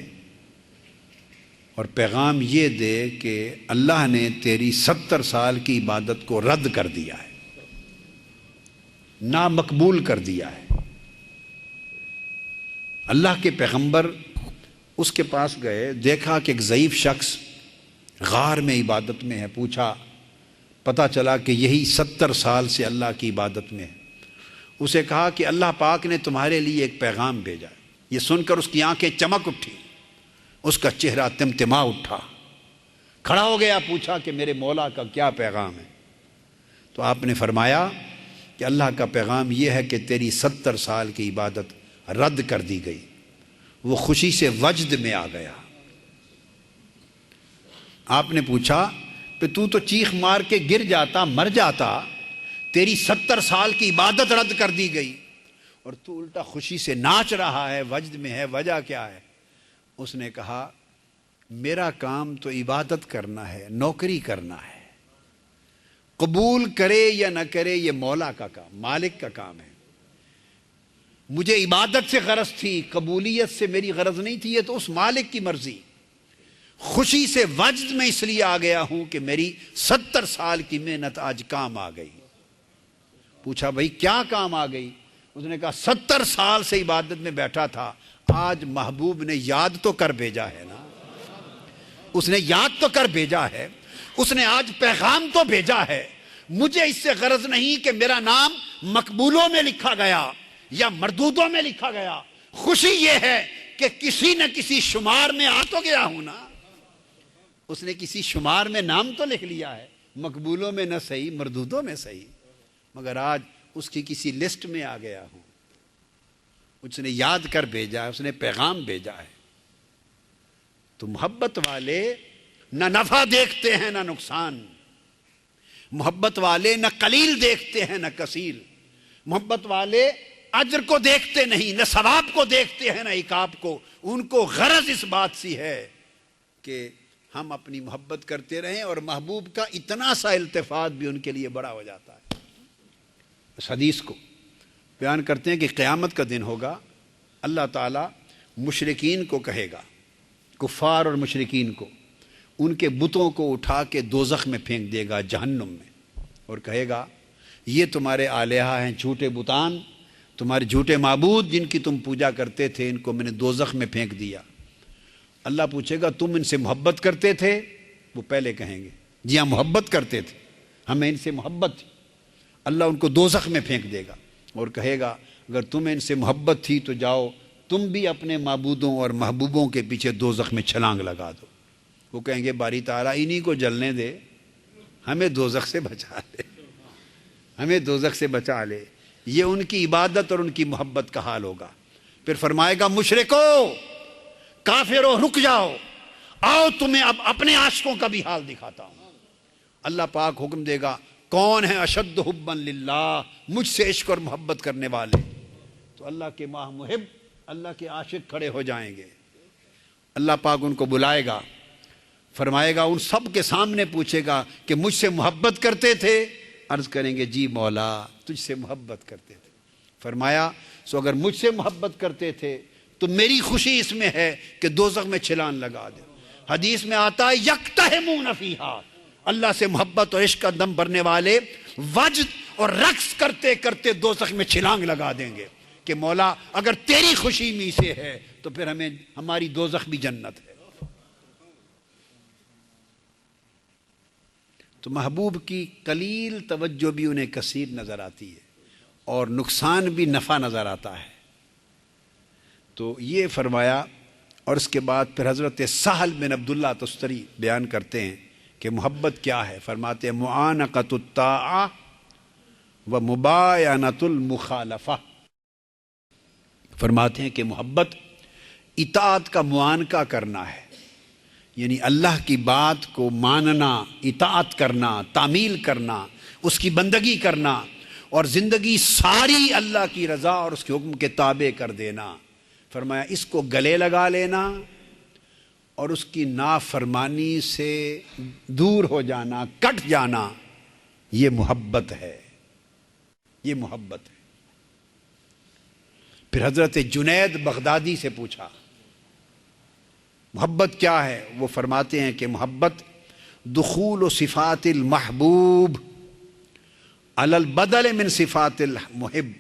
اور پیغام یہ دے کہ اللہ نے تیری 70 سال کی عبادت کو رد کر دیا ہے، نامقبول کر دیا ہے. اللہ کے پیغمبر اس کے پاس گئے، دیکھا کہ ایک ضعیف شخص غار میں عبادت میں ہے. پوچھا، پتہ چلا کہ یہی 70 سال سے اللہ کی عبادت میں ہے. اسے کہا کہ اللہ پاک نے تمہارے لیے ایک پیغام بھیجا. یہ سن کر اس کی آنکھیں چمک اٹھی، اس کا چہرہ تمتما اٹھا، کھڑا ہو گیا. پوچھا کہ میرے مولا کا کیا پیغام ہے؟ تو آپ نے فرمایا کہ اللہ کا پیغام یہ ہے کہ تیری 70 سال کی عبادت رد کر دی گئی. وہ خوشی سے وجد میں آ گیا. آپ نے پوچھا پہ تو چیخ مار کے گر جاتا، مر جاتا، تیری 70 سال کی عبادت رد کر دی گئی اور تو الٹا خوشی سے ناچ رہا ہے، وجد میں ہے، وجہ کیا ہے؟ اس نے کہا میرا کام تو عبادت کرنا ہے، نوکری کرنا ہے، قبول کرے یا نہ کرے یہ مولا کا کام، مالک کا کام ہے۔ مجھے عبادت سے غرض تھی، قبولیت سے میری غرض نہیں تھی، یہ تو اس مالک کی مرضی۔ خوشی سے وجد میں اس لیے آ گیا ہوں کہ میری 70 سال کی محنت آج کام آ گئی۔ پوچھا بھائی کیا کام آ گئی؟ اس نے کہا 70 سال سے عبادت میں بیٹھا تھا، آج محبوب نے یاد تو کر بھیجا ہے نا، اس نے یاد تو کر بھیجا ہے، اس نے آج پیغام تو بھیجا ہے۔ مجھے اس سے غرض نہیں کہ میرا نام مقبولوں میں لکھا گیا یا مردودوں میں لکھا گیا، خوشی یہ ہے کہ کسی نہ کسی شمار میں آ تو گیا ہوں نا۔ اس نے کسی شمار میں نام تو لکھ لیا ہے، مقبولوں میں نہ صحیح، مردودوں میں صحیح، مگر آج اس کی کسی لسٹ میں آ گیا ہوں۔ اس نے یاد کر بھیجا ہے، اس نے پیغام بھیجا ہے۔ تو محبت والے نہ نفع دیکھتے ہیں نہ نقصان، محبت والے نہ قلیل دیکھتے ہیں نہ کثیر، محبت والے اجر کو دیکھتے نہیں، نہ ثواب کو دیکھتے ہیں نہ عقاب کو۔ ان کو غرض اس بات سی ہے کہ ہم اپنی محبت کرتے رہیں، اور محبوب کا اتنا سا التفات بھی ان کے لیے بڑا ہو جاتا ہے۔ اس حدیث کو بیان کرتے ہیں کہ قیامت کا دن ہوگا، اللہ تعالیٰ مشرکین کو کہے گا، کفار اور مشرکین کو، ان کے بتوں کو اٹھا کے دوزخ میں پھینک دے گا، جہنم میں، اور کہے گا یہ تمہارے آلیہ ہیں، جھوٹے بتان، تمہارے جھوٹے معبود جن کی تم پوجا کرتے تھے، ان کو میں نے دوزخ میں پھینک دیا۔ اللہ پوچھے گا تم ان سے محبت کرتے تھے؟ وہ پہلے کہیں گے جی ہاں محبت کرتے تھے، ہمیں ان سے محبت تھی۔ اللہ ان کو دوزخ میں پھینک دے گا اور کہے گا اگر تمہیں ان سے محبت تھی تو جاؤ تم بھی اپنے معبودوں اور محبوبوں کے پیچھے دوزخ میں چھلانگ لگا دو۔ وہ کہیں گے باری تعالیٰ انہی کو جلنے دے، ہمیں دوزخ سے بچا لے، ہمیں دوزخ سے بچا لے۔ یہ ان کی عبادت اور ان کی محبت کا حال ہوگا۔ پھر فرمائے گا مشرکو، کافرو، رک جاؤ، آؤ تمہیں اب اپنے عاشقوں کا بھی حال دکھاتا ہوں۔ اللہ پاک حکم دے گا کون ہے اشد حبا للہ، مجھ سے عشق اور محبت کرنے والے؟ تو اللہ کے ماہ محب، اللہ کے عاشق کھڑے ہو جائیں گے۔ اللہ پاک ان کو بلائے گا، فرمائے گا، ان سب کے سامنے پوچھے گا کہ مجھ سے محبت کرتے تھے؟ عرض کریں گے جی مولا تجھ سے محبت کرتے تھے۔ فرمایا سو اگر مجھ سے محبت کرتے تھے تو میری خوشی اس میں ہے کہ دوزخ میں چھلانگ لگا دے۔ حدیث میں آتا ہے یکتہمون فیہا، اللہ سے محبت اور عشق کا دم بھرنے والے وجد اور رقص کرتے کرتے دوزخ میں چھلانگ لگا دیں گے کہ مولا اگر تیری خوشی میں سے ہے تو پھر ہماری دوزخ بھی جنت ہے۔ تو محبوب کی قلیل توجہ بھی انہیں کثیر نظر آتی ہے اور نقصان بھی نفع نظر آتا ہے۔ تو یہ فرمایا، اور اس کے بعد پھر حضرت سہل بن عبداللہ تستری بیان کرتے ہیں کہ محبت کیا ہے۔ فرماتے ہیں معانقۃ الطاعہ و مباینۃ المخالفہ۔ فرماتے ہیں کہ محبت اطاعت کا معانقہ کرنا ہے، یعنی اللہ کی بات کو ماننا، اطاعت کرنا، تعمیل کرنا، اس کی بندگی کرنا، اور زندگی ساری اللہ کی رضا اور اس کے حکم کے تابع کر دینا۔ فرمایا اس کو گلے لگا لینا اور اس کی نافرمانی سے دور ہو جانا، کٹ جانا، یہ محبت ہے، یہ محبت ہے۔ پھر حضرت جنید بغدادی سے پوچھا محبت کیا ہے؟ وہ فرماتے ہیں کہ محبت دخول صفات المحبوب علی البدل من صفات المحب۔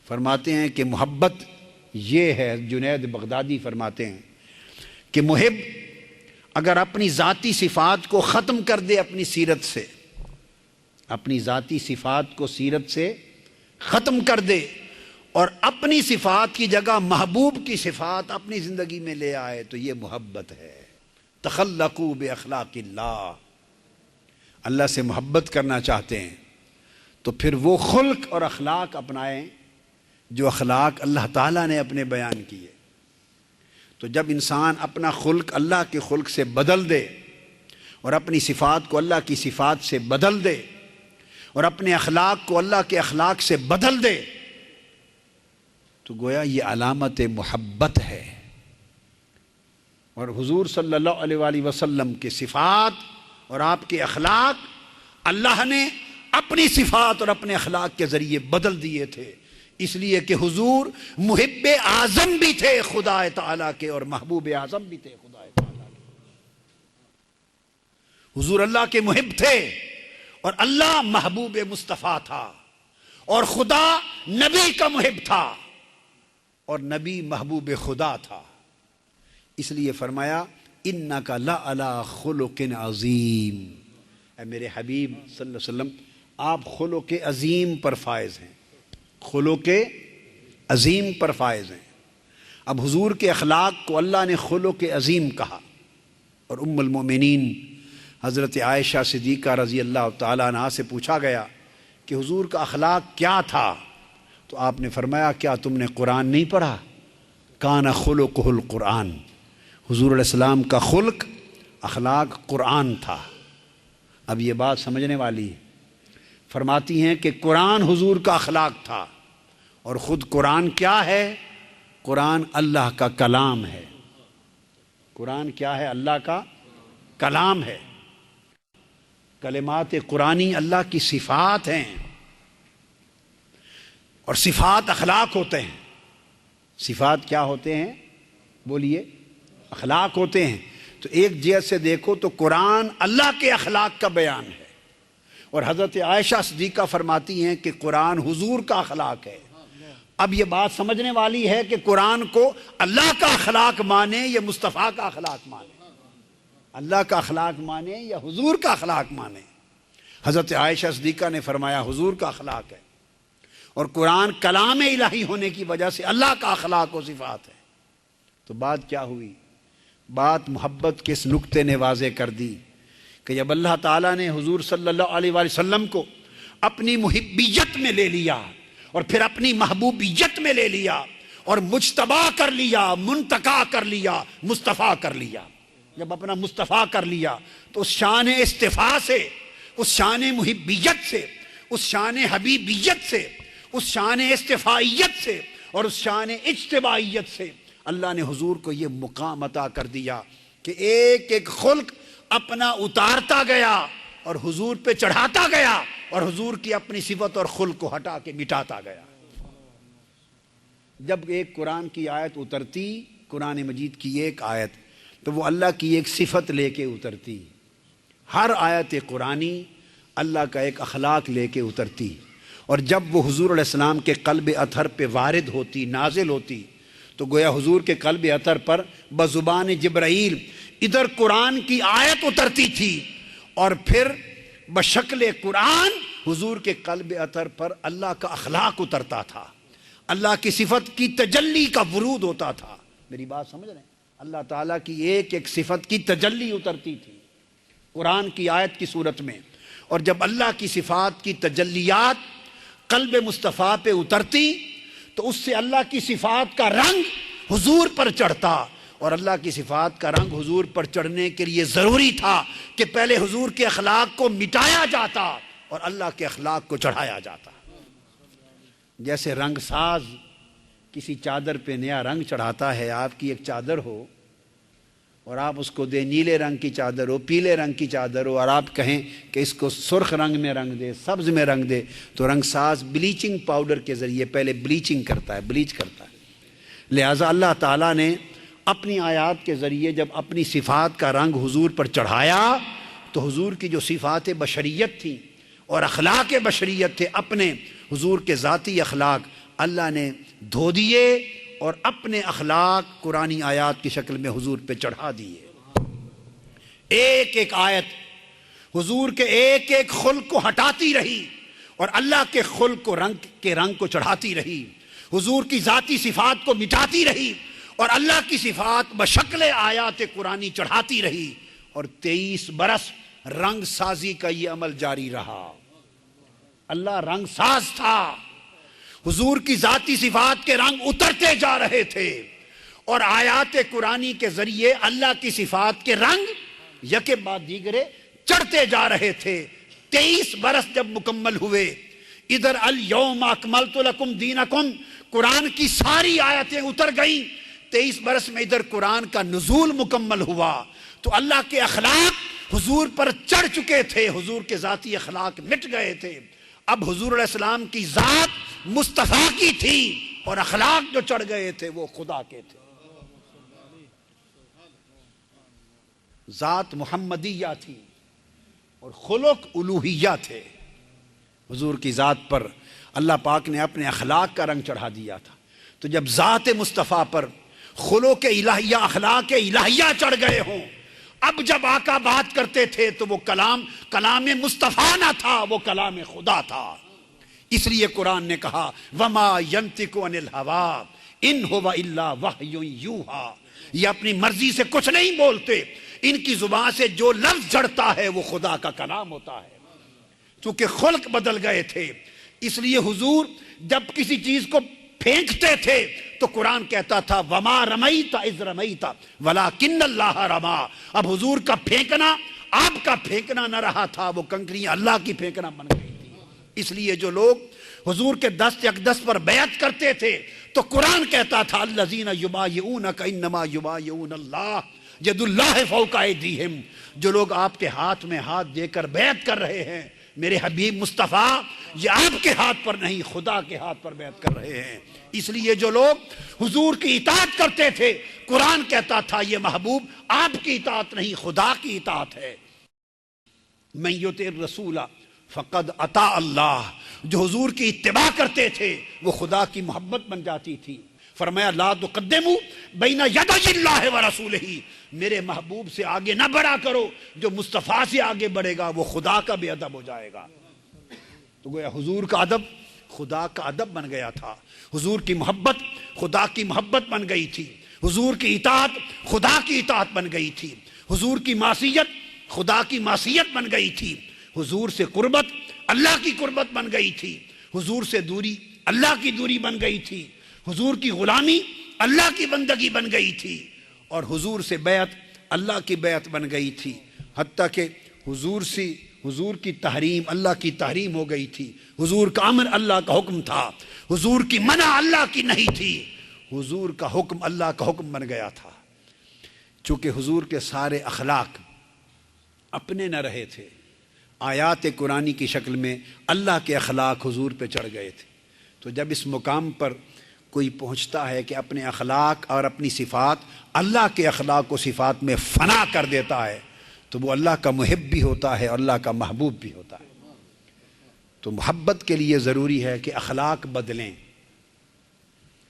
فرماتے ہیں کہ محبت یہ ہے، جنید بغدادی فرماتے ہیں کہ محب اگر اپنی ذاتی صفات کو ختم کر دے اپنی سیرت سے، اپنی ذاتی صفات کو سیرت سے ختم کر دے اور اپنی صفات کی جگہ محبوب کی صفات اپنی زندگی میں لے آئے تو یہ محبت ہے۔ تخلقوا باخلاق اللہ، اللہ سے محبت کرنا چاہتے ہیں تو پھر وہ خلق اور اخلاق اپنائیں جو اخلاق اللہ تعالیٰ نے اپنے بیان کیے۔ تو جب انسان اپنا خلق اللہ کے خلق سے بدل دے اور اپنی صفات کو اللہ کی صفات سے بدل دے اور اپنے اخلاق کو اللہ کے اخلاق سے بدل دے تو گویا یہ علامت محبت ہے۔ اور حضور صلی اللہ علیہ وآلہ وسلم کے صفات اور آپ کے اخلاق اللہ نے اپنی صفات اور اپنے اخلاق کے ذریعے بدل دیے تھے، اس لیے کہ حضور محب اعظم بھی تھے خدا تعالیٰ کے اور محبوب اعظم بھی تھے خدا تعالیٰ کے۔ حضور اللہ کے محب تھے اور اللہ محبوب مصطفیٰ تھا، اور خدا نبی کا محب تھا اور نبی محبوب خدا تھا، اس لیے فرمایا اِنَّكَ لَعَلَىٰ خُلُقٍ عَظِيمٍ، اے میرے حبیب صلی اللہ علیہ وسلم آپ خلق عظیم پر فائز ہیں، خلق عظیم پر فائز ہیں۔ اب حضور کے اخلاق کو اللہ نے خلق عظیم کہا، اور ام المؤمنین حضرت عائشہ صدیقہ رضی اللہ تعالیٰ عنہا سے پوچھا گیا کہ حضور کا اخلاق کیا تھا، تو آپ نے فرمایا کیا تم نے قرآن نہیں پڑھا؟ کان خلقہ القرآن، حضور علیہ السلام کا خلق اخلاق قرآن تھا۔ اب یہ بات سمجھنے والی ہے، فرماتی ہیں کہ قرآن حضور کا اخلاق تھا، اور خود قرآن کیا ہے؟ قرآن اللہ کا کلام ہے۔ قرآن کیا ہے؟ اللہ کا کلام ہے۔ کلمات قرآنی اللہ کی صفات ہیں، اور صفات اخلاق ہوتے ہیں۔ صفات کیا ہوتے ہیں؟ بولیے، اخلاق ہوتے ہیں۔ تو ایک جہت سے دیکھو تو قرآن اللہ کے اخلاق کا بیان ہے، اور حضرت عائشہ صدیقہ فرماتی ہیں کہ قرآن حضور کا اخلاق ہے۔ اب یہ بات سمجھنے والی ہے کہ قرآن کو اللہ کا اخلاق مانے یا مصطفیٰ کا اخلاق مانے، اللہ کا اخلاق مانے یا حضور کا اخلاق مانے۔ حضرت عائشہ صدیقہ نے فرمایا حضور کا اخلاق ہے، اور قرآن کلام الہی ہونے کی وجہ سے اللہ کا اخلاق و صفات ہے۔ تو بات کیا ہوئی؟ بات محبت کے اس نقطے نے واضح کر دی کہ جب اللہ تعالیٰ نے حضور صلی اللہ علیہ وآلہ وسلم کو اپنی محبیت میں لے لیا اور پھر اپنی محبوبیت میں لے لیا اور مجتبی کر لیا، منتقی کر لیا، مصطفیٰ کر لیا، جب اپنا مصطفیٰ کر لیا تو اس شان اصطفاء سے، اس شان محبیت سے، اس شان حبیبیت سے، اس شان اصطفائیت سے اور اس شان اجتبائیت سے اللہ نے حضور کو یہ مقام عطا کر دیا کہ ایک ایک خلق اپنا اتارتا گیا اور حضور پہ چڑھاتا گیا، اور حضور کی اپنی صفت اور خلق کو ہٹا کے مٹاتا گیا۔ جب ایک قرآن کی آیت اترتی، قرآن مجید کی ایک آیت، تو وہ اللہ کی ایک صفت لے کے اترتی۔ ہر آیت قرآنی اللہ کا ایک اخلاق لے کے اترتی، اور جب وہ حضور علیہ السلام کے قلب اطہر پہ وارد ہوتی، نازل ہوتی، تو گویا حضور کے قلب اطہر پر بزبان جبرائیل ادھر قرآن کی آیت اترتی تھی، اور پھر بشکل قرآن حضور کے قلب اطہر پر اللہ کا اخلاق اترتا تھا، اللہ کی صفت کی تجلی کا ورود ہوتا تھا۔ میری بات سمجھ رہے ہیں؟ اللہ تعالیٰ کی ایک ایک صفت کی تجلی اترتی تھی قرآن کی آیت کی صورت میں، اور جب اللہ کی صفات کی تجلیات قلب مصطفیٰ پہ اترتی تو اس سے اللہ کی صفات کا رنگ حضور پر چڑھتا، اور اللہ کی صفات کا رنگ حضور پر چڑھنے کے لیے ضروری تھا کہ پہلے حضور کے اخلاق کو مٹایا جاتا اور اللہ کے اخلاق کو چڑھایا جاتا۔ جیسے رنگ ساز کسی چادر پہ نیا رنگ چڑھاتا ہے، آپ کی ایک چادر ہو اور آپ اس کو دیں نیلے رنگ کی چادر ہو، پیلے رنگ کی چادر ہو، اور آپ کہیں کہ اس کو سرخ رنگ میں رنگ دے، سبز میں رنگ دے، تو رنگ ساز بلیچنگ پاؤڈر کے ذریعے پہلے بلیچنگ کرتا ہے، بلیچ کرتا ہے۔ لہٰذا اللہ تعالیٰ نے اپنی آیات کے ذریعے جب اپنی صفات کا رنگ حضور پر چڑھایا تو حضور کی جو صفات بشریت تھیں اور اخلاق بشریت تھے، اپنے حضور کے ذاتی اخلاق اللہ نے دھو دیے اور اپنے اخلاق قرآنی آیات کی شکل میں حضور پہ چڑھا دیے۔ ایک ایک آیت حضور کے ایک ایک خلق کو ہٹاتی رہی اور اللہ کے خلق کو رنگ کو چڑھاتی رہی، حضور کی ذاتی صفات کو مٹاتی رہی اور اللہ کی صفات بشکل آیات قرآنی چڑھاتی رہی، اور 23 برس رنگ سازی کا یہ عمل جاری رہا۔ اللہ رنگ ساز تھا، حضور کی ذاتی صفات کے رنگ اترتے جا رہے تھے، اور آیات قرآنی کے ذریعے اللہ کی صفات کے رنگ یکے بعد دیگرے چڑھتے جا رہے تھے۔ 23 برس جب مکمل ہوئے، ادھر الیوم اکملت لکم دینکم، قرآن کی ساری آیتیں اتر گئیں۔ 23 برس میں ادھر قرآن کا نزول مکمل ہوا، تو اللہ کے اخلاق حضور پر چڑھ چکے تھے، حضور کے ذاتی اخلاق مٹ گئے تھے۔ اب حضور علیہ السلام کی ذات مصطفیٰ کی تھی، اور اخلاق جو چڑھ گئے تھے وہ خدا کے تھے۔ ذات محمدیہ تھی اور خلق الوہیہ تھے۔ حضور کی ذات پر اللہ پاک نے اپنے اخلاق کا رنگ چڑھا دیا تھا۔ تو جب ذات مصطفیٰ پر خلق الہیہ، اخلاق الہیہ چڑھ گئے ہوں، اب جب آقا بات کرتے تھے تو وہ کلام مصطفیٰ نہ تھا، وہ کلام خدا تھا۔ اس لیے قرآن نے کہا وما ینطق عن الہوی ان هو الا وحی یوحی، یہ اپنی مرضی سے کچھ نہیں بولتے، ان کی زبان سے جو لفظ جڑتا ہے وہ خدا کا کلام ہوتا ہے۔ چونکہ خلق بدل گئے تھے، اس لیے حضور جب کسی چیز کو پھینکتے تھے تو قرآن کہتا تھا وما رمیت اذ رمیت ولکن اللہ رما۔ اب حضور کا پھینکنا آپ کا پھینکنا نہ رہا تھا، وہ کنکریاں اللہ کی پھینکنا بن گئی تھی۔ اس لیے جو لوگ حضور کے دست اقدس پر بیعت کرتے تھے تو قرآن کہتا تھا الذین یبایعونک انما یبایعون اللہ ید اللہ فوق ایدیہم، جو لوگ آپ کے ہاتھ میں ہاتھ دے کر بیعت کر رہے ہیں میرے حبیب مصطفیٰ، یہ آپ کے ہاتھ پر نہیں خدا کے ہاتھ پر بیعت کر رہے ہیں۔ اس لیے جو لوگ حضور کی اطاعت کرتے تھے، قرآن کہتا تھا یہ محبوب آپ کی اطاعت نہیں خدا کی اطاعت ہے۔ من یطع الرسول فقد اطاع اللہ، جو حضور کی اتباع کرتے تھے وہ خدا کی محبت بن جاتی تھی۔ فرمایا لا تقدموا بین یدی اللہ ورسولہ، میرے محبوب سے آگے نہ بڑھا کرو، جو مصطفیٰ سے آگے بڑھے گا وہ خدا کا بے ادب ہو جائے گا۔ تو گویا حضور کا ادب خدا کا ادب بن گیا تھا، حضور کی محبت خدا کی محبت بن گئی تھی، حضور کی اطاعت خدا کی اطاعت بن گئی تھی، حضور کی معصیت خدا کی معصیت بن گئی تھی، حضور سے قربت اللہ کی قربت بن گئی تھی، حضور سے دوری اللہ کی دوری بن گئی تھی، حضور کی غلامی اللہ کی بندگی بن گئی تھی، اور حضور سے بیعت اللہ کی بیعت بن گئی تھی، حتیٰ کہ حضور کی تحریم اللہ کی تحریم ہو گئی تھی، حضور کا امر اللہ کا حکم تھا، حضور کی منع اللہ کی نہیں تھی، حضور کا حکم اللہ کا حکم بن گیا تھا۔ چونکہ حضور کے سارے اخلاق اپنے نہ رہے تھے، آیات قرآنی کی شکل میں اللہ کے اخلاق حضور پہ چڑھ گئے تھے۔ تو جب اس مقام پر کوئی پہنچتا ہے کہ اپنے اخلاق اور اپنی صفات اللہ کے اخلاق و صفات میں فنا کر دیتا ہے تو وہ اللہ کا محب بھی ہوتا ہے اور اللہ کا محبوب بھی ہوتا ہے۔ تو محبت کے لیے ضروری ہے کہ اخلاق بدلیں۔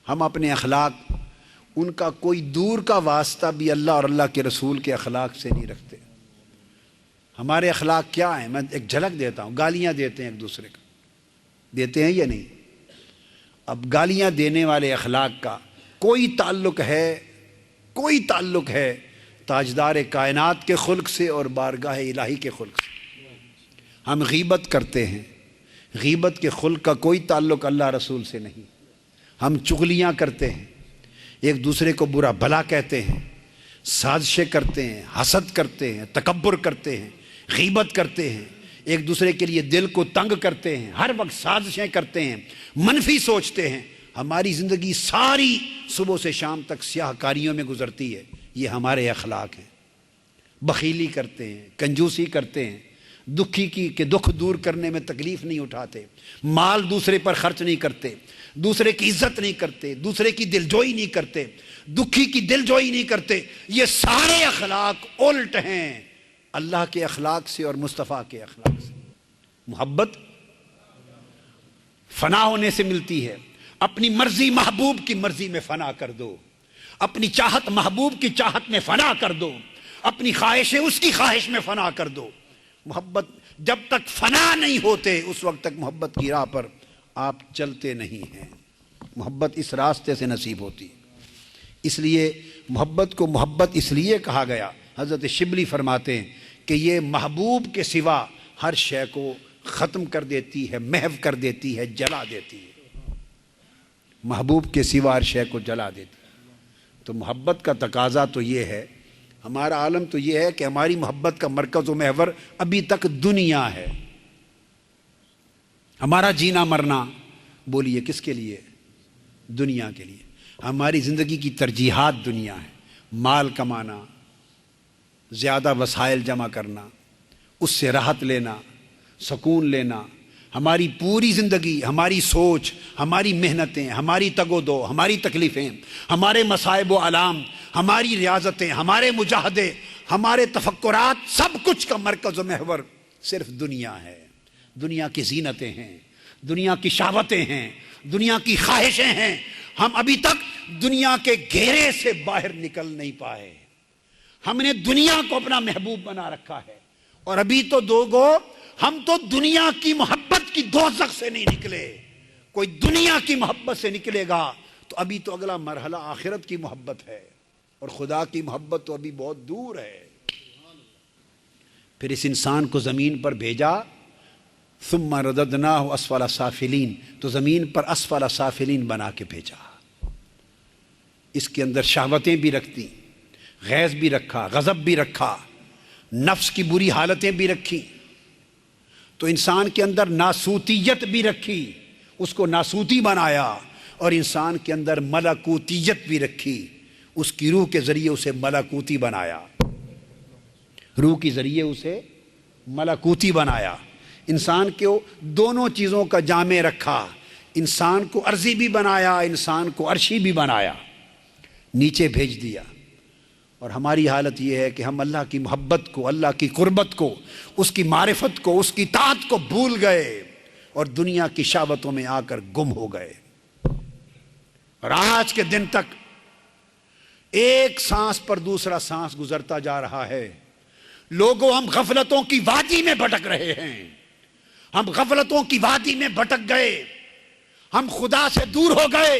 ہم اپنے اخلاق ان کا کوئی دور کا واسطہ بھی اللہ اور اللہ کے رسول کے اخلاق سے نہیں رکھتے۔ ہمارے اخلاق کیا ہیں؟ میں ایک جھلک دیتا ہوں، گالیاں دیتے ہیں ایک دوسرے کو، دیتے ہیں یا نہیں؟ اب گالیاں دینے والے اخلاق کا کوئی تعلق ہے تاجدار کائنات کے خلق سے اور بارگاہ الہی کے خلق سے۔ ہم غیبت کرتے ہیں، غیبت کے خلق کا کوئی تعلق اللہ رسول سے نہیں۔ ہم چغلیاں کرتے ہیں، ایک دوسرے کو برا بھلا کہتے ہیں، سازشیں کرتے ہیں، حسد کرتے ہیں، تکبر کرتے ہیں، غیبت کرتے ہیں، ایک دوسرے کے لیے دل کو تنگ کرتے ہیں، ہر وقت سازشیں کرتے ہیں، منفی سوچتے ہیں۔ ہماری زندگی ساری صبح سے شام تک سیاہ کاریوں میں گزرتی ہے۔ یہ ہمارے اخلاق ہیں۔ بخیلی کرتے ہیں، کنجوسی کرتے ہیں، دکھی کی کہ دکھ دور کرنے میں تکلیف نہیں اٹھاتے، مال دوسرے پر خرچ نہیں کرتے، دوسرے کی عزت نہیں کرتے، دوسرے کی دلجوئی نہیں کرتے، دکھی کی دلجوئی نہیں کرتے۔ یہ سارے اخلاق الٹ ہیں اللہ کے اخلاق سے اور مصطفیٰ کے اخلاق سے۔ محبت فنا ہونے سے ملتی ہے۔ اپنی مرضی محبوب کی مرضی میں فنا کر دو، اپنی چاہت محبوب کی چاہت میں فنا کر دو، اپنی خواہشیں اس کی خواہش میں فنا کر دو۔ محبت جب تک فنا نہیں ہوتے اس وقت تک محبت کی راہ پر آپ چلتے نہیں ہیں۔ محبت اس راستے سے نصیب ہوتی ہے۔ اس لیے محبت کو محبت اس لیے کہا گیا، حضرت شبلی فرماتے ہیں کہ یہ محبوب کے سوا ہر شے کو ختم کر دیتی ہے، محو کر دیتی ہے، جلا دیتی ہے۔ محبوب کے سوا ہر شے کو جلا دیتی ہے۔ تو محبت کا تقاضا تو یہ ہے ہمارا عالم تو یہ ہے کہ ہماری محبت کا مرکز و محور ابھی تک دنیا ہے. ہمارا جینا مرنا بولیے کس کے لیے؟ دنیا کے لیے. ہماری زندگی کی ترجیحات دنیا ہے. مال کمانا، زیادہ وسائل جمع کرنا، اس سے راحت لینا، سکون لینا. ہماری پوری زندگی، ہماری سوچ، ہماری محنتیں، ہماری تگ و دو، ہماری تکلیفیں، ہمارے مصائب و آلام، ہماری ریاضتیں، ہمارے مجاہدے، ہمارے تفکرات، سب کچھ کا مرکز و محور صرف دنیا ہے. دنیا کی زینتیں ہیں، دنیا کی شہوتیں ہیں، دنیا کی خواہشیں ہیں. ہم ابھی تک دنیا کے گھیرے سے باہر نکل نہیں پائے. ہم نے دنیا کو اپنا محبوب بنا رکھا ہے. اور ابھی تو ہم تو دنیا کی محبت کی دوزخ سے نہیں نکلے. کوئی دنیا کی محبت سے نکلے گا تو ابھی تو اگلا مرحلہ آخرت کی محبت ہے، اور خدا کی محبت تو ابھی بہت دور ہے. پھر اس انسان کو زمین پر بھیجا، ثم رددناہ اسفل سافلین، تو زمین پر اسفل سافلین بنا کے بھیجا. اس کے اندر شہوتیں بھی رکھتی، غیظ بھی رکھا، غضب بھی رکھا، نفس کی بری حالتیں بھی رکھی. تو انسان کے اندر ناسوتیت بھی رکھی، اس کو ناسوتی بنایا. اور انسان کے اندر ملکوتیت بھی رکھی، اس کی روح کے ذریعے اسے ملکوتی بنایا. روح کے ذریعے اسے ملکوتی بنایا. انسان کو دونوں چیزوں کا جامع رکھا. انسان کو ارضی بھی بنایا، انسان کو عرشی بھی بنایا، نیچے بھیج دیا. اور ہماری حالت یہ ہے کہ ہم اللہ کی محبت کو، اللہ کی قربت کو، اس کی معرفت کو، اس کی طاعت کو بھول گئے اور دنیا کی شہوتوں میں آ کر گم ہو گئے. اور آج کے دن تک ایک سانس پر دوسرا سانس گزرتا جا رہا ہے. لوگوں، ہم غفلتوں کی وادی میں بھٹک رہے ہیں. ہم غفلتوں کی وادی میں بھٹک گئے. ہم خدا سے دور ہو گئے.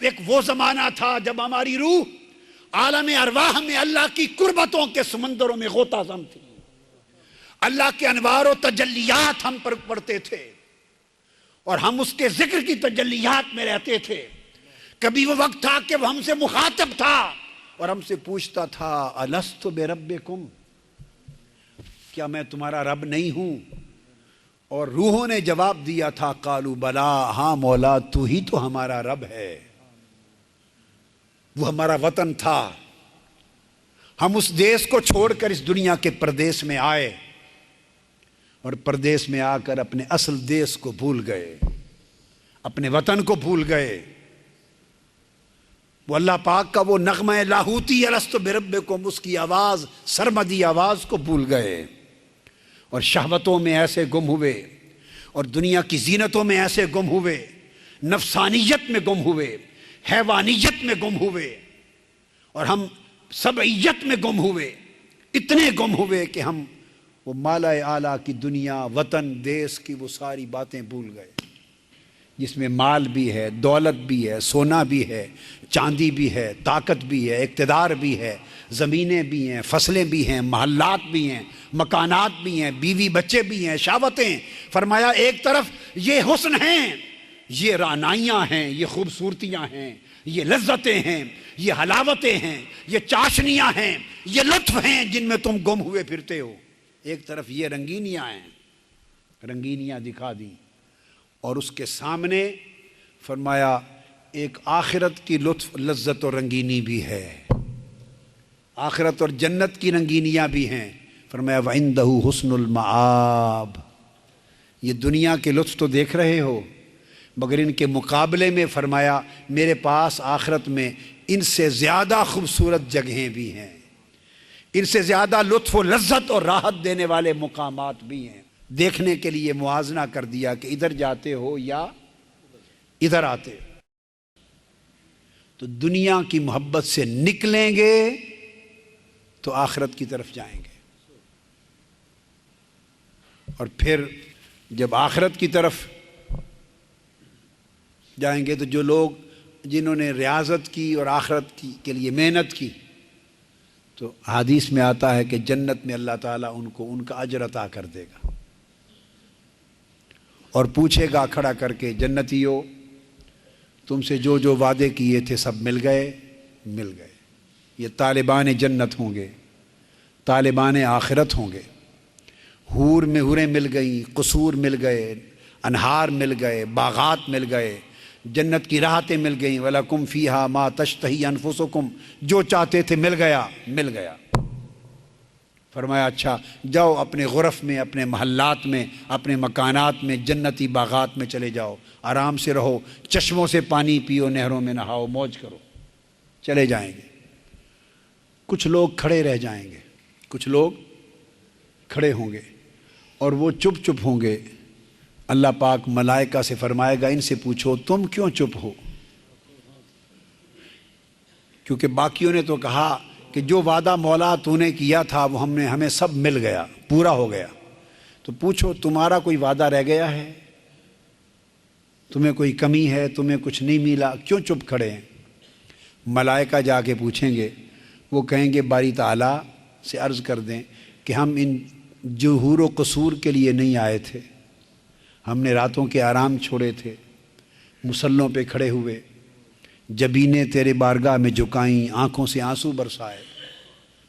ایک وہ زمانہ تھا جب ہماری روح عالم ارواح میں اللہ کی قربتوں کے سمندروں میں غوطہ زن تھی. اللہ کے انوار و تجلیات ہم پر پڑتے تھے اور ہم اس کے ذکر کی تجلیات میں رہتے تھے. کبھی وہ وقت تھا کہ وہ ہم سے مخاطب تھا اور ہم سے پوچھتا تھا الست بربکم، کیا میں تمہارا رب نہیں ہوں؟ اور روحوں نے جواب دیا تھا قالوا بلا، ہاں مولا تو ہی تو ہمارا رب ہے. وہ ہمارا وطن تھا. ہم اس دیس کو چھوڑ کر اس دنیا کے پردیس میں آئے اور پردیس میں آ کر اپنے اصل دیس کو بھول گئے، اپنے وطن کو بھول گئے. وہ اللہ پاک کا وہ نغمہ لاہوتی الست بربکم، اس کی آواز، سرمدی آواز کو بھول گئے اور شہوتوں میں ایسے گم ہوئے اور دنیا کی زینتوں میں ایسے گم ہوئے، نفسانیت میں گم ہوئے، حیوانیت میں گم ہوئے، اور ہم سبعیت میں گم ہوئے. اتنے گم ہوئے کہ ہم وہ مالا اعلیٰ کی دنیا، وطن، دیس کی وہ ساری باتیں بھول گئے جس میں مال بھی ہے، دولت بھی ہے، سونا بھی ہے، چاندی بھی ہے، طاقت بھی ہے، اقتدار بھی ہے، زمینیں بھی ہیں، فصلیں بھی ہیں، محلات بھی ہیں، مکانات بھی ہیں، بیوی بچے بھی ہیں، شہوتیں. فرمایا ایک طرف یہ حسن ہیں، یہ رعنائیاں ہیں، یہ خوبصورتیاں ہیں، یہ لذتیں ہیں، یہ حلاوتیں ہیں، یہ چاشنیاں ہیں، یہ لطف ہیں جن میں تم گم ہوئے پھرتے ہو. ایک طرف یہ رنگینیاں ہیں، رنگینیاں دکھا دیں، اور اس کے سامنے فرمایا ایک آخرت کی لطف، لذت اور رنگینی بھی ہے. آخرت اور جنت کی رنگینیاں بھی ہیں. فرمایا وَعِندَهُ حُسْنُ الْمَآبِ. یہ دنیا کے لطف تو دیکھ رہے ہو، مگر ان کے مقابلے میں فرمایا میرے پاس آخرت میں ان سے زیادہ خوبصورت جگہیں بھی ہیں، ان سے زیادہ لطف و لذت اور راحت دینے والے مقامات بھی ہیں. دیکھنے کے لیے موازنہ کر دیا کہ ادھر جاتے ہو یا ادھر آتے ہو. تو دنیا کی محبت سے نکلیں گے تو آخرت کی طرف جائیں گے، اور پھر جب آخرت کی طرف جائیں گے تو جو لوگ جنہوں نے ریاضت کی اور آخرت کے لیے محنت کی، تو حدیث میں آتا ہے کہ جنت میں اللہ تعالیٰ ان کو ان کا اجر عطا کر دے گا اور پوچھے گا کھڑا کر کے جنتیو تم سے جو جو وعدے کیے تھے سب مل گئے؟ مل گئے. یہ طالبان جنت ہوں گے، طالبان آخرت ہوں گے۔ حور میں حوریں مل گئیں، قصور مل گئے، انہار مل گئے، باغات مل گئے، جنت کی راحتیں مل گئیں۔ وَلَكُمْ فِيهَا مَا تَشْتَهِي أَنفُسُكُمْ، جو چاہتے تھے مل گیا، مل گیا۔ فرمایا اچھا جاؤ اپنے غرف میں، اپنے محلات میں، اپنے مکانات میں، جنتی باغات میں چلے جاؤ، آرام سے رہو، چشموں سے پانی پیو، نہروں میں نہاؤ، موج کرو۔ چلے جائیں گے، کچھ لوگ کھڑے رہ جائیں گے، کچھ لوگ کھڑے ہوں گے اور وہ چپ چپ ہوں گے۔ اللہ پاک ملائکہ سے فرمائے گا ان سے پوچھو تم کیوں چپ ہو؟ کیونکہ باقیوں نے تو کہا کہ جو وعدہ مولا تو نے کیا تھا وہ ہمیں سب مل گیا، پورا ہو گیا، تو پوچھو تمہارا کوئی وعدہ رہ گیا ہے؟ تمہیں کوئی کمی ہے؟ تمہیں کچھ نہیں ملا؟ کیوں چپ کھڑے ہیں؟ ملائکہ جا کے پوچھیں گے، وہ کہیں گے باری تعالیٰ سے عرض کر دیں کہ ہم ان جو حور و قصور کے لیے نہیں آئے تھے، ہم نے راتوں کے آرام چھوڑے تھے، مصلوں پہ کھڑے ہوئے، جبینیں تیرے بارگاہ میں جھکائیں، آنکھوں سے آنسو برسائے،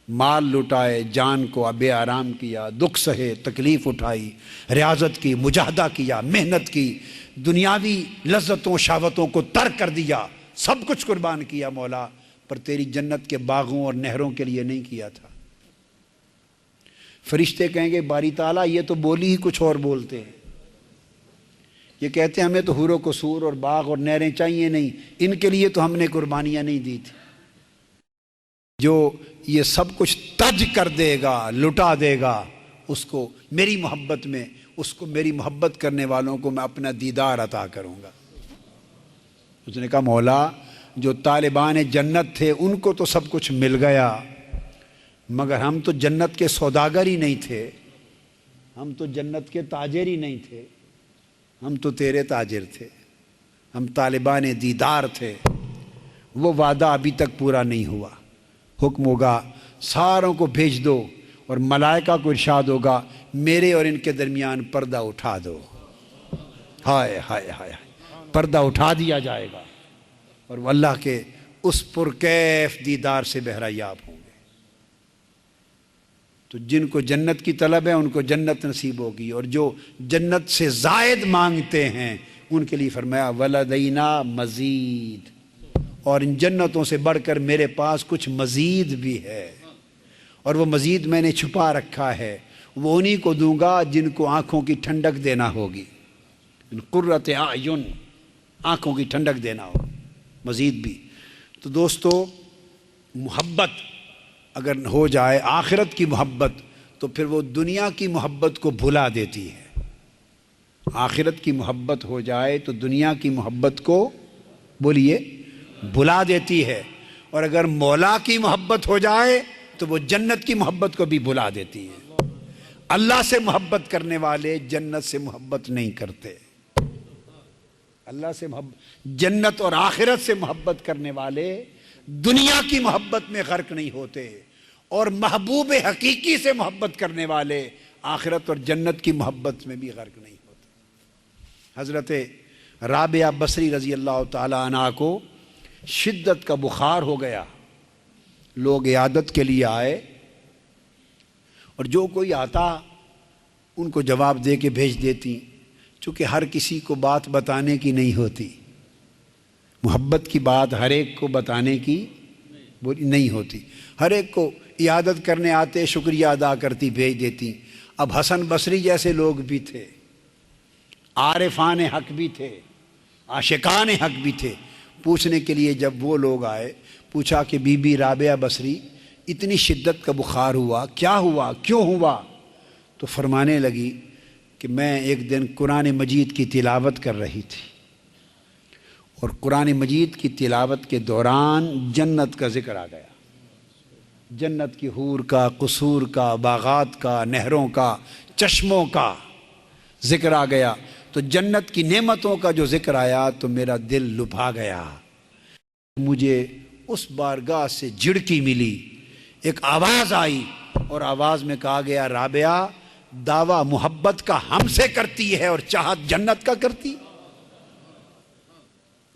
مال لٹائے، جان کو بے آرام کیا، دکھ سہے، تکلیف اٹھائی، ریاضت کی، مجاہدہ کیا، محنت کی، دنیاوی لذتوں شہوتوں کو ترک کر دیا، سب کچھ قربان کیا مولا، پر تیری جنت کے باغوں اور نہروں کے لیے نہیں کیا تھا۔ فرشتے کہیں گے باری تعالیٰ یہ تو بولی ہی کچھ اور بولتے ہیں، یہ کہتے ہیں ہمیں تو حور و قصور اور باغ اور نہریں چاہیے نہیں، ان کے لیے تو ہم نے قربانیاں نہیں دی تھی۔ جو یہ سب کچھ تج کر دے گا، لٹا دے گا، اس کو میری محبت میں، اس کو میری محبت کرنے والوں کو میں اپنا دیدار عطا کروں گا۔ اس نے کہا مولا جو طالبان جنت تھے ان کو تو سب کچھ مل گیا، مگر ہم تو جنت کے سوداگر ہی نہیں تھے، ہم تو جنت کے تاجر ہی نہیں تھے، ہم تو تیرے تاجر تھے، ہم طالبان دیدار تھے، وہ وعدہ ابھی تک پورا نہیں ہوا۔ حکم ہوگا ساروں کو بھیج دو، اور ملائکہ کو ارشاد ہوگا میرے اور ان کے درمیان پردہ اٹھا دو۔ ہائے ہائے ہائے، پردہ اٹھا دیا جائے گا اور وہ اللہ کے اس پرکیف دیدار سے بہرہ یاب ہوں گے۔ تو جن کو جنت کی طلب ہے ان کو جنت نصیب ہوگی، اور جو جنت سے زائد مانگتے ہیں ان کے لیے فرمایا ولدینا مزید، اور ان جنتوں سے بڑھ کر میرے پاس کچھ مزید بھی ہے، اور وہ مزید میں نے چھپا رکھا ہے، وہ انہی کو دوں گا جن کو آنکھوں کی ٹھنڈک دینا ہوگی، قرۃ اعین، آنکھوں کی ٹھنڈک دینا ہوگا، مزید بھی۔ تو دوستو محبت اگر ہو جائے آخرت کی محبت تو پھر وہ دنیا کی محبت کو بھلا دیتی ہے۔ آخرت کی محبت ہو جائے تو دنیا کی محبت کو بولیے بھلا دیتی ہے، اور اگر مولا کی محبت ہو جائے تو وہ جنت کی محبت کو بھی بھلا دیتی ہے۔ اللہ سے محبت کرنے والے جنت سے محبت نہیں کرتے، اللہ سے جنت اور آخرت سے محبت کرنے والے دنیا کی محبت میں غرق نہیں ہوتے، اور محبوب حقیقی سے محبت کرنے والے آخرت اور جنت کی محبت میں بھی غرق نہیں ہوتے۔ حضرت رابعہ بصری رضی اللہ تعالی عنہ کو شدت کا بخار ہو گیا، لوگ عیادت کے لیے آئے، اور جو کوئی آتا ان کو جواب دے کے بھیج دیتی، چونکہ ہر کسی کو بات بتانے کی نہیں ہوتی، محبت کی بات ہر ایک کو بتانے کی نہیں ہوتی، ہر ایک کو عیادت کرنے آتے، شکریہ ادا کرتی، بھیج دیتی۔ اب حسن بصری جیسے لوگ بھی تھے، عارفان حق بھی تھے، عاشقان حق بھی تھے، پوچھنے کے لیے جب وہ لوگ آئے، پوچھا کہ بی بی رابعہ بصری اتنی شدت کا بخار ہوا، کیا ہوا، کیوں ہوا؟ تو فرمانے لگی کہ میں ایک دن قرآن مجید کی تلاوت کر رہی تھی، اور قرآن مجید کی تلاوت کے دوران جنت کا ذکر آ گیا، جنت کی حور کا، قصور کا، باغات کا، نہروں کا، چشموں کا ذکر آ گیا، تو جنت کی نعمتوں کا جو ذکر آیا تو میرا دل لبھا گیا، مجھے اس بارگاہ سے جھڑکی ملی، ایک آواز آئی، اور آواز میں کہا گیا رابعہ دعویٰ محبت کا ہم سے کرتی ہے اور چاہت جنت کا کرتی،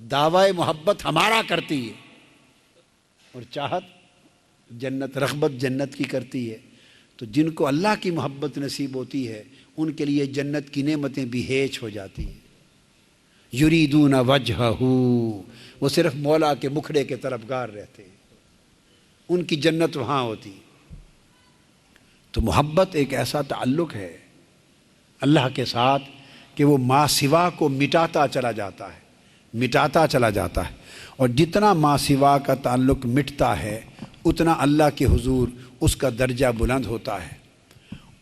دعوی محبت ہمارا کرتی ہے اور چاہت جنت رغبت جنت کی کرتی ہے، تو جن کو اللہ کی محبت نصیب ہوتی ہے ان کے لیے جنت کی نعمتیں بھی ہیچ ہو جاتی ہیں۔ یریدون وجہہ، وہ صرف مولا کے مکھڑے کے طلبگار رہتے ہیں، ان کی جنت وہاں ہوتی۔ تو محبت ایک ایسا تعلق ہے اللہ کے ساتھ کہ وہ ما سوا کو مٹاتا چلا جاتا ہے، مٹاتا چلا جاتا ہے، اور جتنا ما سوا کا تعلق مٹتا ہے اتنا اللہ کے حضور اس کا درجہ بلند ہوتا ہے،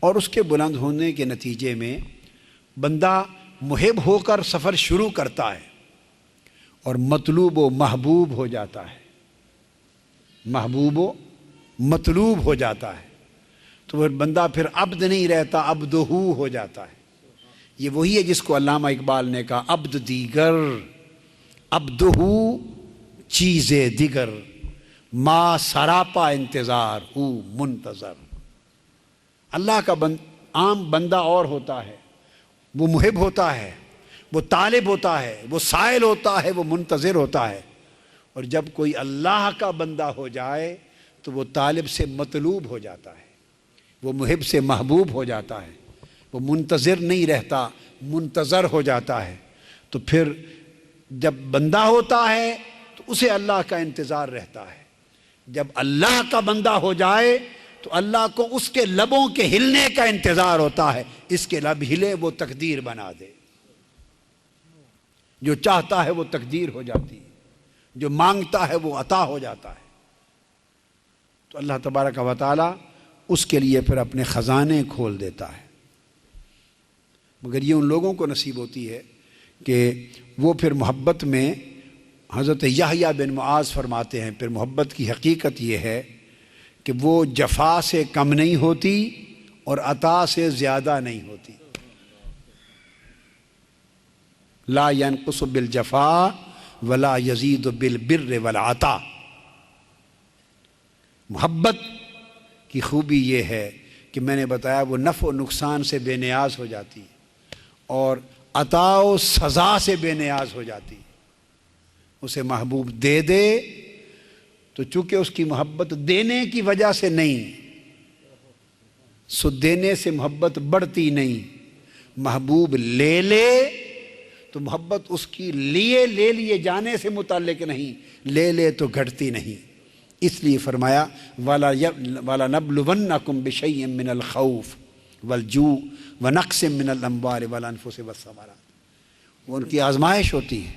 اور اس کے بلند ہونے کے نتیجے میں بندہ محب ہو کر سفر شروع کرتا ہے اور مطلوب و محبوب ہو جاتا ہے، محبوب و مطلوب ہو جاتا ہے، تو وہ بندہ پھر عبد نہیں رہتا، عبدہ ہو جاتا ہے۔ یہ وہی ہے جس کو علامہ اقبال نے کہا عبد دیگر، عبدہ چیز دیگر، ما سراپا انتظار ہو منتظر۔ اللہ کا عام بندہ اور ہوتا ہے، وہ محب ہوتا ہے، وہ طالب ہوتا ہے، وہ سائل ہوتا ہے، وہ منتظر ہوتا ہے، اور جب کوئی اللہ کا بندہ ہو جائے تو وہ طالب سے مطلوب ہو جاتا ہے، وہ محب سے محبوب ہو جاتا ہے، وہ منتظر نہیں رہتا، منتظر ہو جاتا ہے۔ تو پھر جب بندہ ہوتا ہے تو اسے اللہ کا انتظار رہتا ہے، جب اللہ کا بندہ ہو جائے تو اللہ کو اس کے لبوں کے ہلنے کا انتظار ہوتا ہے، اس کے لب ہلے وہ تقدیر بنا دے، جو چاہتا ہے وہ تقدیر ہو جاتی ہے، جو مانگتا ہے وہ عطا ہو جاتا ہے۔ تو اللہ تبارک و تعالی اس کے لیے پھر اپنے خزانے کھول دیتا ہے، مگر یہ ان لوگوں کو نصیب ہوتی ہے کہ وہ پھر محبت میں، حضرت یحییٰ بن معاذ فرماتے ہیں، پھر محبت کی حقیقت یہ ہے کہ وہ جفا سے کم نہیں ہوتی اور عطا سے زیادہ نہیں ہوتی۔ لا ينقص بالجفا ولا يزيد بالبر والعطا۔ محبت کی خوبی یہ ہے کہ میں نے بتایا وہ نفع و نقصان سے بے نیاز ہو جاتی اور عطا و سزا سے بے نیاز ہو جاتی۔ اسے محبوب دے دے تو چونکہ اس کی محبت دینے کی وجہ سے نہیں، سو دینے سے محبت بڑھتی نہیں، محبوب لے لے تو محبت اس کی لے لیے جانے سے متعلق نہیں، لے لے تو گھٹتی نہیں۔ اس لیے فرمایا وَلَنَبْلُوَنَّكُمْ بِشَيْءٍ مِّنَ الْخَوْفِ وَالْجُوعِ وَنَقْصٍ مِّنَ الْأَمْوَالِ وَالْأَنفُسِ وَالثَّمَرَاتِ۔ وہ ان کی آزمائش ہوتی ہے،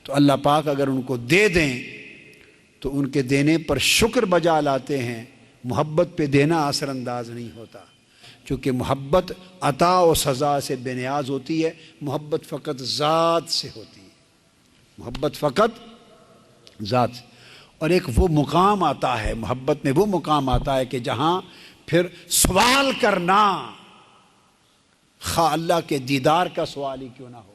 تو اللہ پاک اگر ان کو دے دیں تو ان کے دینے پر شکر بجا لاتے ہیں، محبت پہ دینا اثر انداز نہیں ہوتا، چونکہ محبت عطا و سزا سے بے نیاز ہوتی ہے، محبت فقط ذات سے ہوتی ہے، محبت فقط ذات سے۔ اور ایک وہ مقام آتا ہے، محبت میں وہ مقام آتا ہے کہ جہاں پھر سوال کرنا، خواہ اللہ کے دیدار کا سوال ہی کیوں نہ ہو،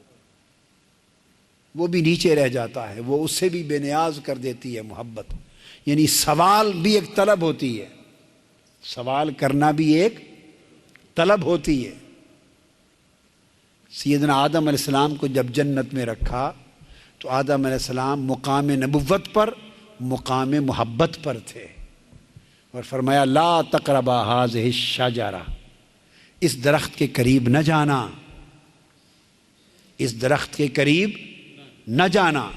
وہ بھی نیچے رہ جاتا ہے، وہ اس سے بھی بے نیاز کر دیتی ہے محبت۔ یعنی سوال بھی ایک طلب ہوتی ہے، سوال کرنا بھی ایک طلب ہوتی ہے۔ سیدنا آدم علیہ السلام کو جب جنت میں رکھا تو آدم علیہ السلام مقام نبوت پر، مقام محبت پر تھے، اور فرمایا لا تقربا هذه الشجرہ، اس درخت کے قریب نہ جانا، اس درخت کے قریب نہ جانا۔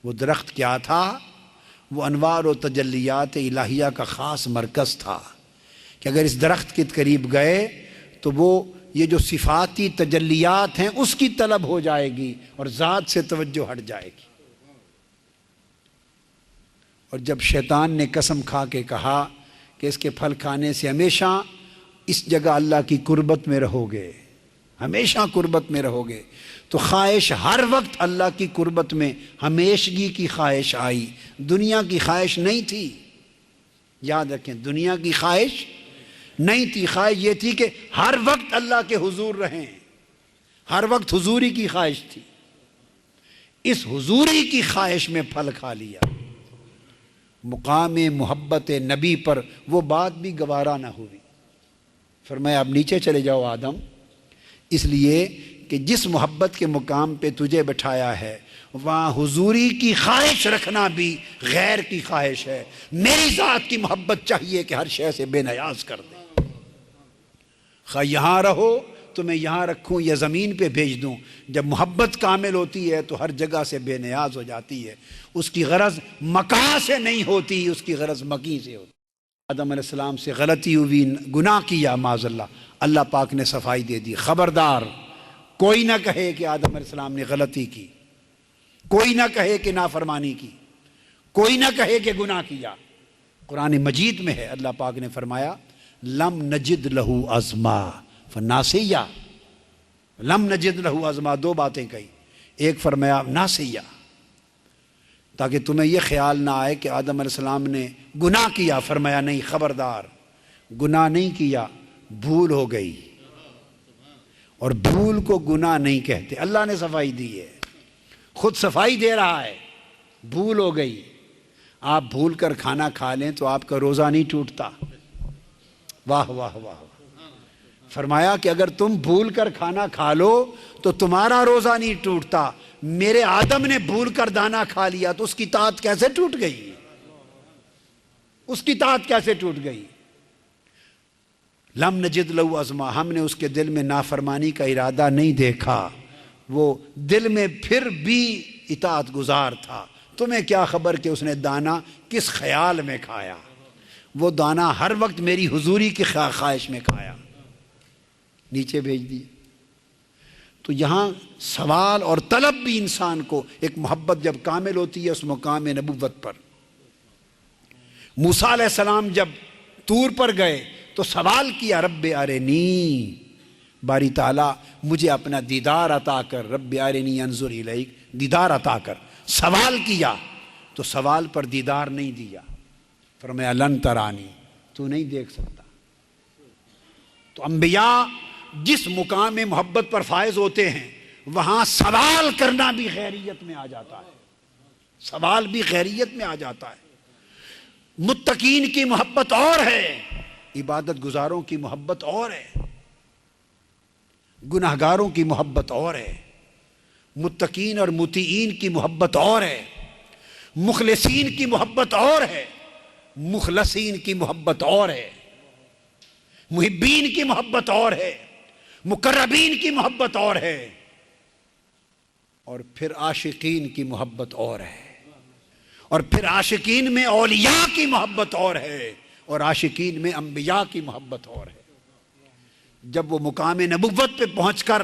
وہ درخت کیا تھا؟ وہ انوار و تجلیات الہیہ کا خاص مرکز تھا کہ اگر اس درخت کے قریب گئے تو وہ یہ جو صفاتی تجلیات ہیں اس کی طلب ہو جائے گی اور ذات سے توجہ ہٹ جائے گی۔ اور جب شیطان نے قسم کھا کے کہا کہ اس کے پھل کھانے سے ہمیشہ اس جگہ اللہ کی قربت میں رہو گے، ہمیشہ قربت میں رہو گے، تو خواہش ہر وقت اللہ کی قربت میں ہمیشگی کی خواہش آئی، دنیا کی خواہش نہیں تھی۔ یاد رکھیں، دنیا کی خواہش نہیں تھی، خواہش یہ تھی کہ ہر وقت اللہ کے حضور رہیں، ہر وقت حضوری کی خواہش تھی۔ اس حضوری کی خواہش میں پھل کھا لیا، مقام محبت نبی پر وہ بات بھی گوارا نہ ہوئی۔ فرمایا اب نیچے چلے جاؤ آدم، اس لیے کہ جس محبت کے مقام پہ تجھے بٹھایا ہے وہاں حضوری کی خواہش رکھنا بھی غیر کی خواہش ہے. میری ذات کی محبت چاہیے کہ ہر شے سے بے نیاز کر دے. خواہ یہاں رہو تو میں یہاں رکھوں یا زمین پہ بھیج دوں. جب محبت کامل ہوتی ہے تو ہر جگہ سے بے نیاز ہو جاتی ہے. اس کی غرض مکاں سے نہیں ہوتی، اس کی غرض مکیں سے ہوتی. آدم علیہ السلام سے غلطی ہوئی، گناہ کیا معاذ اللہ، اللہ پاک نے صفائی دے دی. خبردار کوئی نہ کہے کہ آدم علیہ السلام نے غلطی کی، کوئی نہ کہے کہ نافرمانی کی، کوئی نہ کہے کہ گناہ کیا. قرآن مجید میں ہے، اللہ پاک نے فرمایا لم نجد لہو عزما فناسیہ. لم نجد لہو عزما، دو باتیں کہی. ایک فرمایا ناسیہ، تاکہ تمہیں یہ خیال نہ آئے کہ آدم علیہ السلام نے گناہ کیا. فرمایا نہیں، خبردار گناہ نہیں کیا، بھول ہو گئی. اور بھول کو گناہ نہیں کہتے. اللہ نے صفائی دی ہے، خود صفائی دے رہا ہے. بھول ہو گئی. آپ بھول کر کھانا کھا لیں تو آپ کا روزہ نہیں ٹوٹتا. واہ واہ واہ. فرمایا کہ اگر تم بھول کر کھانا کھا لو تو تمہارا روزہ نہیں ٹوٹتا. میرے آدم نے بھول کر دانا کھا لیا تو اس کی طاعت کیسے ٹوٹ گئی؟ اس کی طاعت کیسے ٹوٹ گئی؟ لم نجد لہو عزما، ہم نے اس کے دل میں نافرمانی کا ارادہ نہیں دیکھا. وہ دل میں پھر بھی اطاعت گزار تھا. تمہیں کیا خبر کہ اس نے دانا کس خیال میں کھایا؟ وہ دانا ہر وقت میری حضوری کی خواہش میں کھایا. نیچے بھیج دی. تو یہاں سوال اور طلب بھی انسان کو، ایک محبت جب کامل ہوتی ہے اس مقام نبوت پر. موسیٰ علیہ السلام جب طور پر گئے تو سوال کیا رب ارنی، باری تعالیٰ مجھے اپنا دیدار عطا کر. رب ارنی انظر الیک، دیدار عطا کر. سوال کیا تو سوال پر دیدار نہیں دیا. فرمایا لن ترانی، تو نہیں دیکھ سکتا. تو انبیاء جس مقام میں محبت پر فائز ہوتے ہیں وہاں سوال کرنا بھی خیریت میں آ جاتا ہے. سوال بھی خیریت میں آ جاتا ہے. متقین کی محبت اور ہے، عبادت گزاروں کی محبت اور ہے، گناہگاروں کی محبت اور ہے. متقین اور مطیعین کی محبت اور ہے، مخلصین کی محبت اور ہے، مخلصین کی محبت اور ہے، محبین کی محبت اور ہے، مقربین کی محبت اور ہے، اور پھر عاشقین کی محبت اور ہے. اور پھر عاشقین میں اولیاء کی محبت اور ہے، اور عاشقین میں انبیاء کی محبت اور ہے. جب وہ مقام نبوت پہ پہنچ کر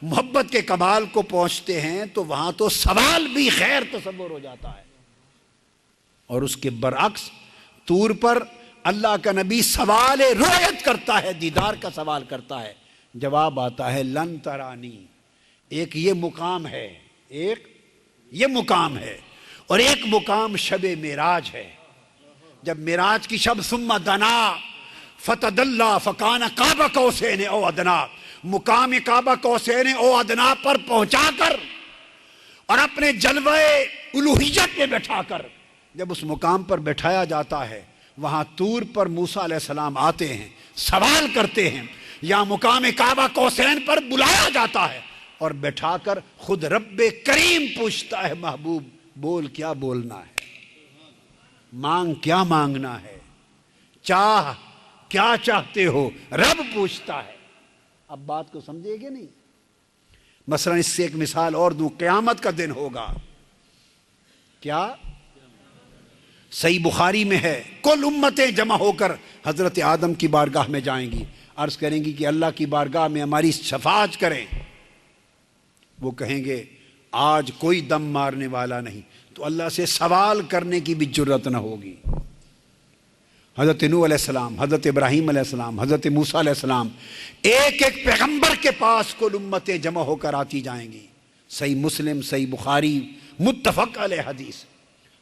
محبت کے کمال کو پہنچتے ہیں تو وہاں تو سوال بھی خیر تصور ہو جاتا ہے. اور اس کے برعکس طور پر اللہ کا نبی سوال رؤیت کرتا ہے، دیدار کا سوال کرتا ہے. جواب آتا ہے لن ترانی. ایک یہ مقام ہے، ایک یہ مقام ہے، اور ایک مقام شب معراج ہے. جب معراج کی شب ثم دنا فتدلی فکان قاب قوسین او ادنا، مقام کعبہ قوسین او ادنا پر پہنچا کر اور اپنے جلوہ الوہیت میں بٹھا کر جب اس مقام پر بٹھایا جاتا ہے، وہاں طور پر موسیٰ علیہ السلام آتے ہیں، سوال کرتے ہیں. یا مقام کعبہ قوسین پر بلایا جاتا ہے اور بٹھا کر خود رب کریم پوچھتا ہے محبوب بول کیا بولنا ہے، مانگ کیا مانگنا ہے، چاہ کیا چاہتے ہو. رب پوچھتا ہے. اب بات کو سمجھے گے نہیں؟ مثلا اس سے ایک مثال اور دوں. قیامت کا دن ہوگا. کیا؟ صحیح بخاری میں ہے کل امتیں جمع ہو کر حضرت آدم کی بارگاہ میں جائیں گی، عرض کریں گی کہ اللہ کی بارگاہ میں ہماری شفاعت کریں. وہ کہیں گے آج کوئی دم مارنے والا نہیں. تو اللہ سے سوال کرنے کی بھی جرت نہ ہوگی. حضرت نوح علیہ السلام، حضرت ابراہیم علیہ السلام، حضرت موسیٰ علیہ السلام، ایک ایک پیغمبر کے پاس کل امتیں جمع ہو کر آتی جائیں گی. صحیح مسلم، صحیح بخاری، متفق علیہ حدیث.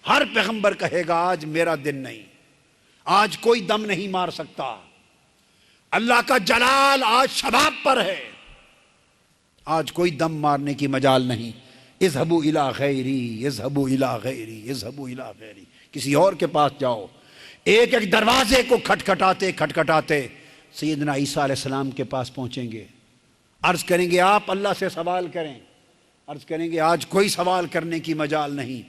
ہر پیغمبر کہے گا آج میرا دن نہیں، آج کوئی دم نہیں مار سکتا. اللہ کا جلال آج شباب پر ہے، آج کوئی دم مارنے کی مجال نہیں. اذهبوا الى غیری، اذهبوا الى غیری، اذهبوا الى غیری. کسی اور کے پاس جاؤ. ایک ایک دروازے کو کھٹکھٹاتے کھٹکھٹاتے سیدنا عیسیٰ علیہ السلام کے پاس پہنچیں گے. عرض کریں گے آپ اللہ سے سوال کریں، عرض کریں گے آج کوئی سوال کرنے کی مجال نہیں،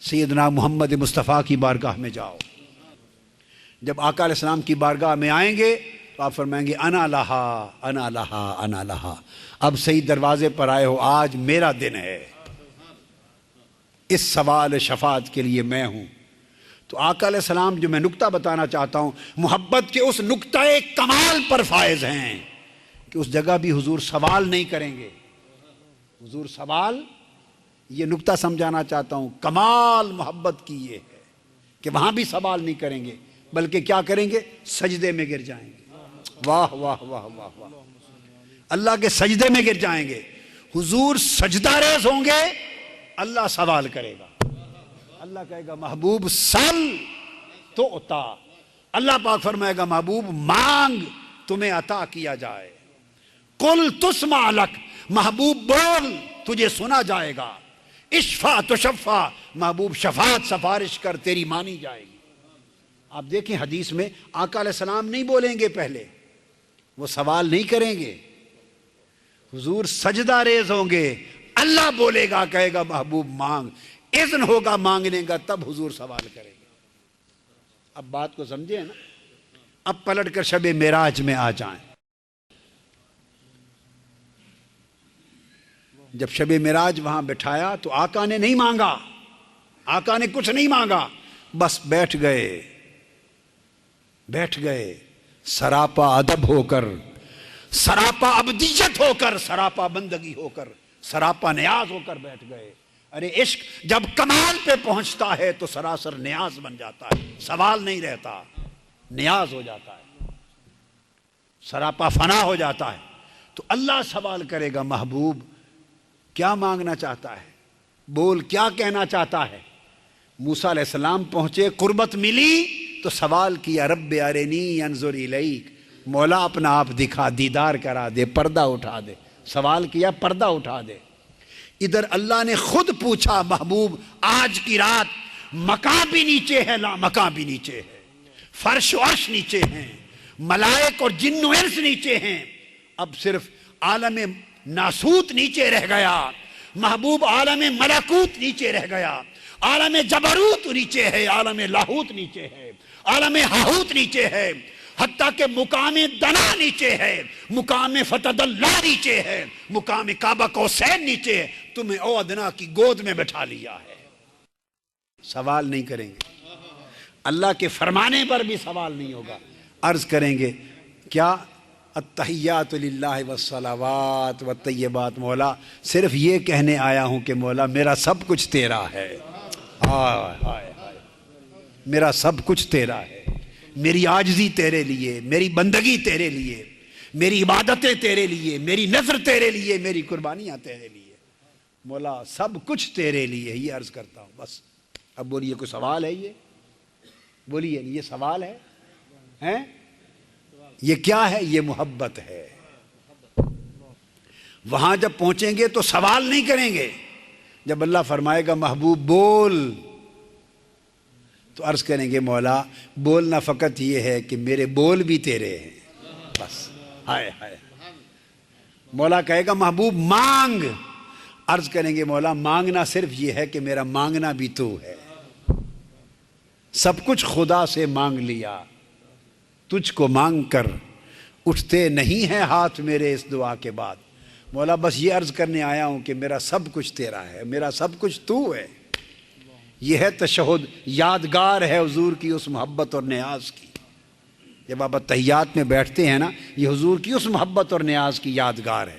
سیدنا محمد مصطفیٰ کی بارگاہ میں جاؤ۔ جب آقا علیہ السلام کی بارگاہ میں آئیں گے تو آپ فرمائیں گے انا لہا انا لہا انا لہا، اب صحیح دروازے پر آئے ہو، آج میرا دن ہے، اس سوال شفاعت کے لیے میں ہوں۔ تو آقا علیہ السلام جو میں نکتہ بتانا چاہتا ہوں، محبت کے اس نکتہ کمال پر فائز ہیں کہ اس جگہ بھی حضور سوال نہیں کریں گے۔ حضور سوال، یہ نکتہ سمجھانا چاہتا ہوں، کمال محبت کی یہ ہے کہ وہاں بھی سوال نہیں کریں گے، بلکہ کیا کریں گے؟ سجدے میں گر جائیں گے۔ واہ واہ واہ واہ واہ، اللہ کے سجدے میں گر جائیں گے، حضور سجدہ ریز ہوں گے، اللہ سوال کرے گا، اللہ کہے گا محبوب سل تو عطا، اللہ پاک فرمائے گا محبوب مانگ تمہیں عطا کیا جائے، قل تسمع لک، محبوب بول تجھے سنا جائے گا، اشفع تشفع، محبوب شفاعت سفارش کر تیری مانی جائے گی۔ آپ دیکھیں حدیث میں آقا علیہ السلام نہیں بولیں گے، پہلے وہ سوال نہیں کریں گے، حضور سجدہ ریز ہوں گے، اللہ بولے گا، کہے گا محبوب مانگ، اذن ہوگا مانگنے کا، تب حضور سوال کریں گے۔ اب بات کو سمجھے نا؟ اب پلٹ کر شب معراج میں آ جائیں۔ جب شب معراج وہاں بٹھایا تو آقا نے نہیں مانگا، آقا نے کچھ نہیں مانگا، بس بیٹھ گئے سراپا ادب ہو کر، سراپا ابدیت ہو کر، سراپا بندگی ہو کر، سراپا نیاز ہو کر بیٹھ گئے۔ ارے عشق جب کمال پہ پہنچتا ہے تو سراسر نیاز بن جاتا ہے، سوال نہیں رہتا، نیاز ہو جاتا ہے، سراپا فنا ہو جاتا ہے۔ تو اللہ سوال کرے گا محبوب کیا مانگنا چاہتا ہے، بول کیا کہنا چاہتا ہے۔ موسیٰ علیہ السلام پہنچے، قربت ملی تو سوال کیا رب ارنی انظر الیک، مولا اپنا آپ دکھا، دیدار کرا دے، پردہ اٹھا دے، سوال کیا پردہ اٹھا دے۔ ادھر اللہ نے خود پوچھا محبوب آج کی رات مکان بھی نیچے ہے، لا مکان بھی نیچے ہے، فرش و عرش نیچے ہیں، ملائک اور جن و انس نیچے ہیں، اب صرف عالم ناسوت نیچے رہ گیا، محبوب عالم ملکوت نیچے رہ گیا، عالم جبروت نیچے ہے، عالم لاہوت نیچے ہے، عالم ہاہوت نیچے ہے، حتیٰ کہ مقام دنا نیچے ہے، مقام فتد اللہ نیچے ہے، مقام کعبہ قوسین نیچے ہے، تمہیں او ادنا کی گود میں بٹھا لیا ہے۔ سوال نہیں کریں گے، اللہ کے فرمانے پر بھی سوال نہیں ہوگا، عرض کریں گے کیا التحیات للہ والصلوات والطیبات، مولا صرف یہ کہنے آیا ہوں کہ مولا میرا سب کچھ تیرا ہے، ہائے ہائے ہائے، میرا سب کچھ تیرا ہے، میری عاجزی تیرے لیے، میری بندگی تیرے لیے، میری عبادتیں تیرے لیے، میری نظر تیرے لیے، میری قربانیاں تیرے لیے، مولا سب کچھ تیرے لیے، یہ عرض کرتا ہوں بس۔ اب بولیے کوئی سوال ہے؟ یہ بولیے یہ سوال ہے؟ ہیں؟ یہ کیا ہے؟ یہ محبت ہے۔ وہاں جب پہنچیں گے تو سوال نہیں کریں گے، جب اللہ فرمائے گا محبوب بول تو عرض کریں گے مولا بولنا فقط یہ ہے کہ میرے بول بھی تیرے ہیں، بس۔ ہائے ہائے، مولا کہے گا محبوب مانگ، عرض کریں گے مولا مانگنا صرف یہ ہے کہ میرا مانگنا بھی تو ہے، سب کچھ خدا سے مانگ لیا، تجھ کو مانگ کر اٹھتے نہیں ہیں ہاتھ میرے اس دعا کے بعد، مولا بس یہ عرض کرنے آیا ہوں کہ میرا سب کچھ تیرا ہے، میرا سب کچھ تو ہے۔ یہ ہے تشہد، یادگار ہے حضور کی اس محبت اور نیاز کی۔ جب آپ تحیات میں بیٹھتے ہیں نا، یہ حضور کی اس محبت اور نیاز کی یادگار ہے۔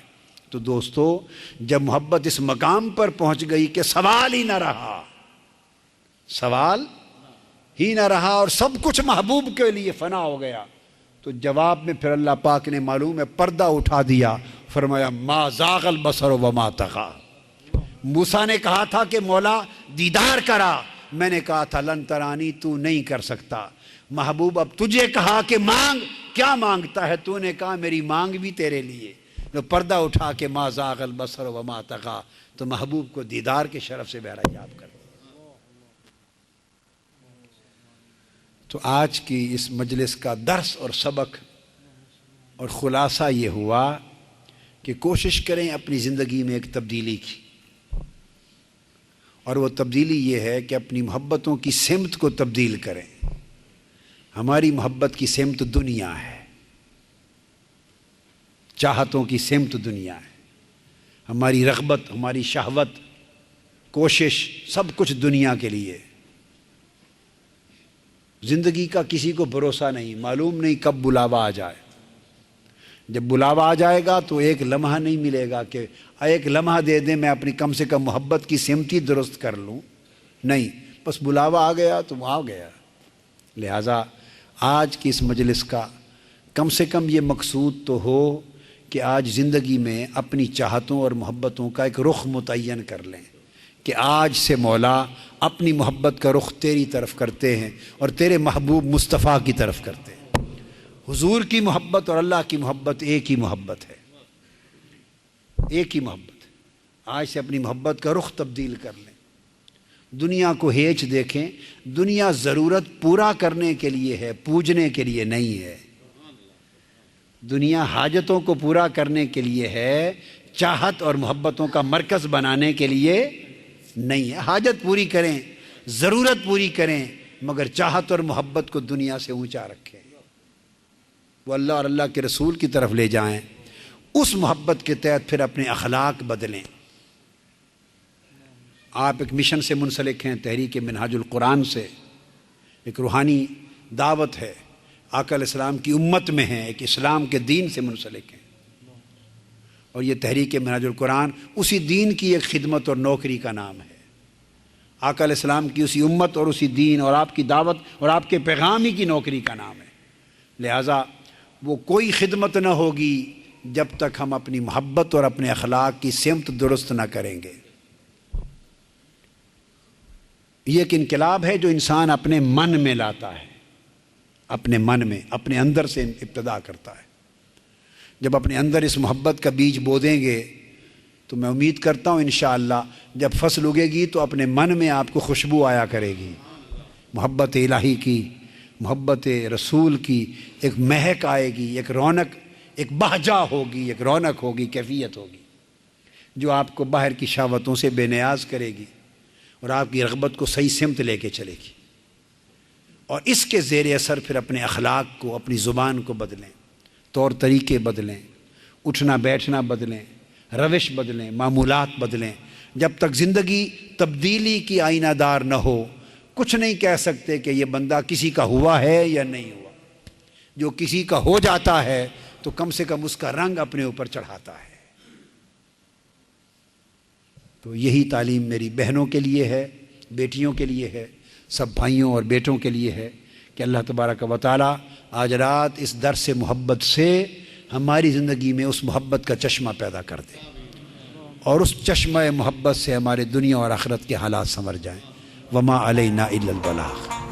تو دوستو جب محبت اس مقام پر پہنچ گئی کہ سوال ہی نہ رہا، سوال ہی نہ رہا اور سب کچھ محبوب کے لیے فنا ہو گیا، تو جواب میں پھر اللہ پاک نے معلوم ہے پردہ اٹھا دیا، فرمایا ما زاغ البصر وما طغى۔ موسیٰ نے کہا تھا کہ مولا دیدار کرا، میں نے کہا تھا لن ترانی، تو نہیں کر سکتا، محبوب اب تجھے کہا کہ مانگ، کیا مانگتا ہے؟ تو نے کہا میری مانگ بھی تیرے لیے، تو پردہ اٹھا کے ما زاغ البصر وما طغى، تو محبوب کو دیدار کے شرف سے بہرحجاب کر۔ تو آج کی اس مجلس کا درس اور سبق اور خلاصہ یہ ہوا کہ کوشش کریں اپنی زندگی میں ایک تبدیلی کی، اور وہ تبدیلی یہ ہے کہ اپنی محبتوں کی سمت کو تبدیل کریں۔ ہماری محبت کی سمت دنیا ہے، چاہتوں کی سمت دنیا ہے، ہماری رغبت، ہماری شہوت، کوشش سب کچھ دنیا کے لیے۔ زندگی کا کسی کو بھروسہ نہیں، معلوم نہیں کب بلاوا آ جائے۔ جب بلاوا آ جائے گا تو ایک لمحہ نہیں ملے گا کہ ایک لمحہ دے دیں میں اپنی کم سے کم محبت کی سمت ہی درست کر لوں، نہیں، بس بلاوا آ گیا تو آ گیا۔ لہٰذا آج کی اس مجلس کا کم سے کم یہ مقصود تو ہو کہ آج زندگی میں اپنی چاہتوں اور محبتوں کا ایک رخ متعین کر لیں کہ آج سے مولا اپنی محبت کا رخ تیری طرف کرتے ہیں اور تیرے محبوب مصطفیٰ کی طرف کرتے ہیں۔ حضور کی محبت اور اللہ کی محبت ایک ہی محبت ہے، ایک ہی محبت۔ آج سے اپنی محبت کا رخ تبدیل کر لیں۔ دنیا کو ہیچ دیکھیں، دنیا ضرورت پورا کرنے کے لیے ہے، پوجنے کے لیے نہیں ہے۔ دنیا حاجتوں کو پورا کرنے کے لیے ہے، چاہت اور محبتوں کا مرکز بنانے کے لیے نہیں ہے۔ حاجت پوری کریں، ضرورت پوری کریں، مگر چاہت اور محبت کو دنیا سے اونچا رکھیں، وہ اللہ اور اللہ کے رسول کی طرف لے جائیں۔ اس محبت کے تحت پھر اپنے اخلاق بدلیں۔ آپ ایک مشن سے منسلک ہیں، تحریک منہاج القرآن سے، ایک روحانی دعوت ہے، آقا علیہ السلام کی امت میں ہیں، ایک اسلام کے دین سے منسلک ہیں، اور یہ تحریک منہاج القرآن اسی دین کی ایک خدمت اور نوکری کا نام ہے۔ آقا علیہ السلام کی اسی امت اور اسی دین اور آپ کی دعوت اور آپ کے پیغام ہی کی نوکری کا نام ہے۔ لہٰذا وہ کوئی خدمت نہ ہوگی جب تک ہم اپنی محبت اور اپنے اخلاق کی سمت درست نہ کریں گے۔ یہ ایک انقلاب ہے جو انسان اپنے من میں لاتا ہے، اپنے من میں، اپنے اندر سے ابتدا کرتا ہے۔ جب اپنے اندر اس محبت کا بیج بو دیں گے تو میں امید کرتا ہوں انشاءاللہ جب فصل اگے گی تو اپنے من میں آپ کو خوشبو آیا کرے گی، محبت الہی کی، محبت رسول کی ایک مہک آئے گی، ایک رونق، ایک بہجہ ہوگی، ایک رونق ہوگی، کیفیت ہوگی جو آپ کو باہر کی شہوتوں سے بے نیاز کرے گی اور آپ کی رغبت کو صحیح سمت لے کے چلے گی۔ اور اس کے زیر اثر پھر اپنے اخلاق کو، اپنی زبان کو بدلیں، طور طریقے بدلیں، اٹھنا بیٹھنا بدلیں، روش بدلیں، معمولات بدلیں۔ جب تک زندگی تبدیلی کی آئینہ دار نہ ہو، کچھ نہیں کہہ سکتے کہ یہ بندہ کسی کا ہوا ہے یا نہیں ہوا۔ جو کسی کا ہو جاتا ہے تو کم سے کم اس کا رنگ اپنے اوپر چڑھاتا ہے۔ تو یہی تعلیم میری بہنوں کے لیے ہے، بیٹیوں کے لیے ہے، سب بھائیوں اور بیٹوں کے لیے ہے کہ اللہ تبارک و تعالی آج رات اس درس محبت سے ہماری زندگی میں اس محبت کا چشمہ پیدا کر دے، اور اس چشمہ محبت سے ہمارے دنیا اور آخرت کے حالات سنور جائیں۔ وما علینا الا البلاغ۔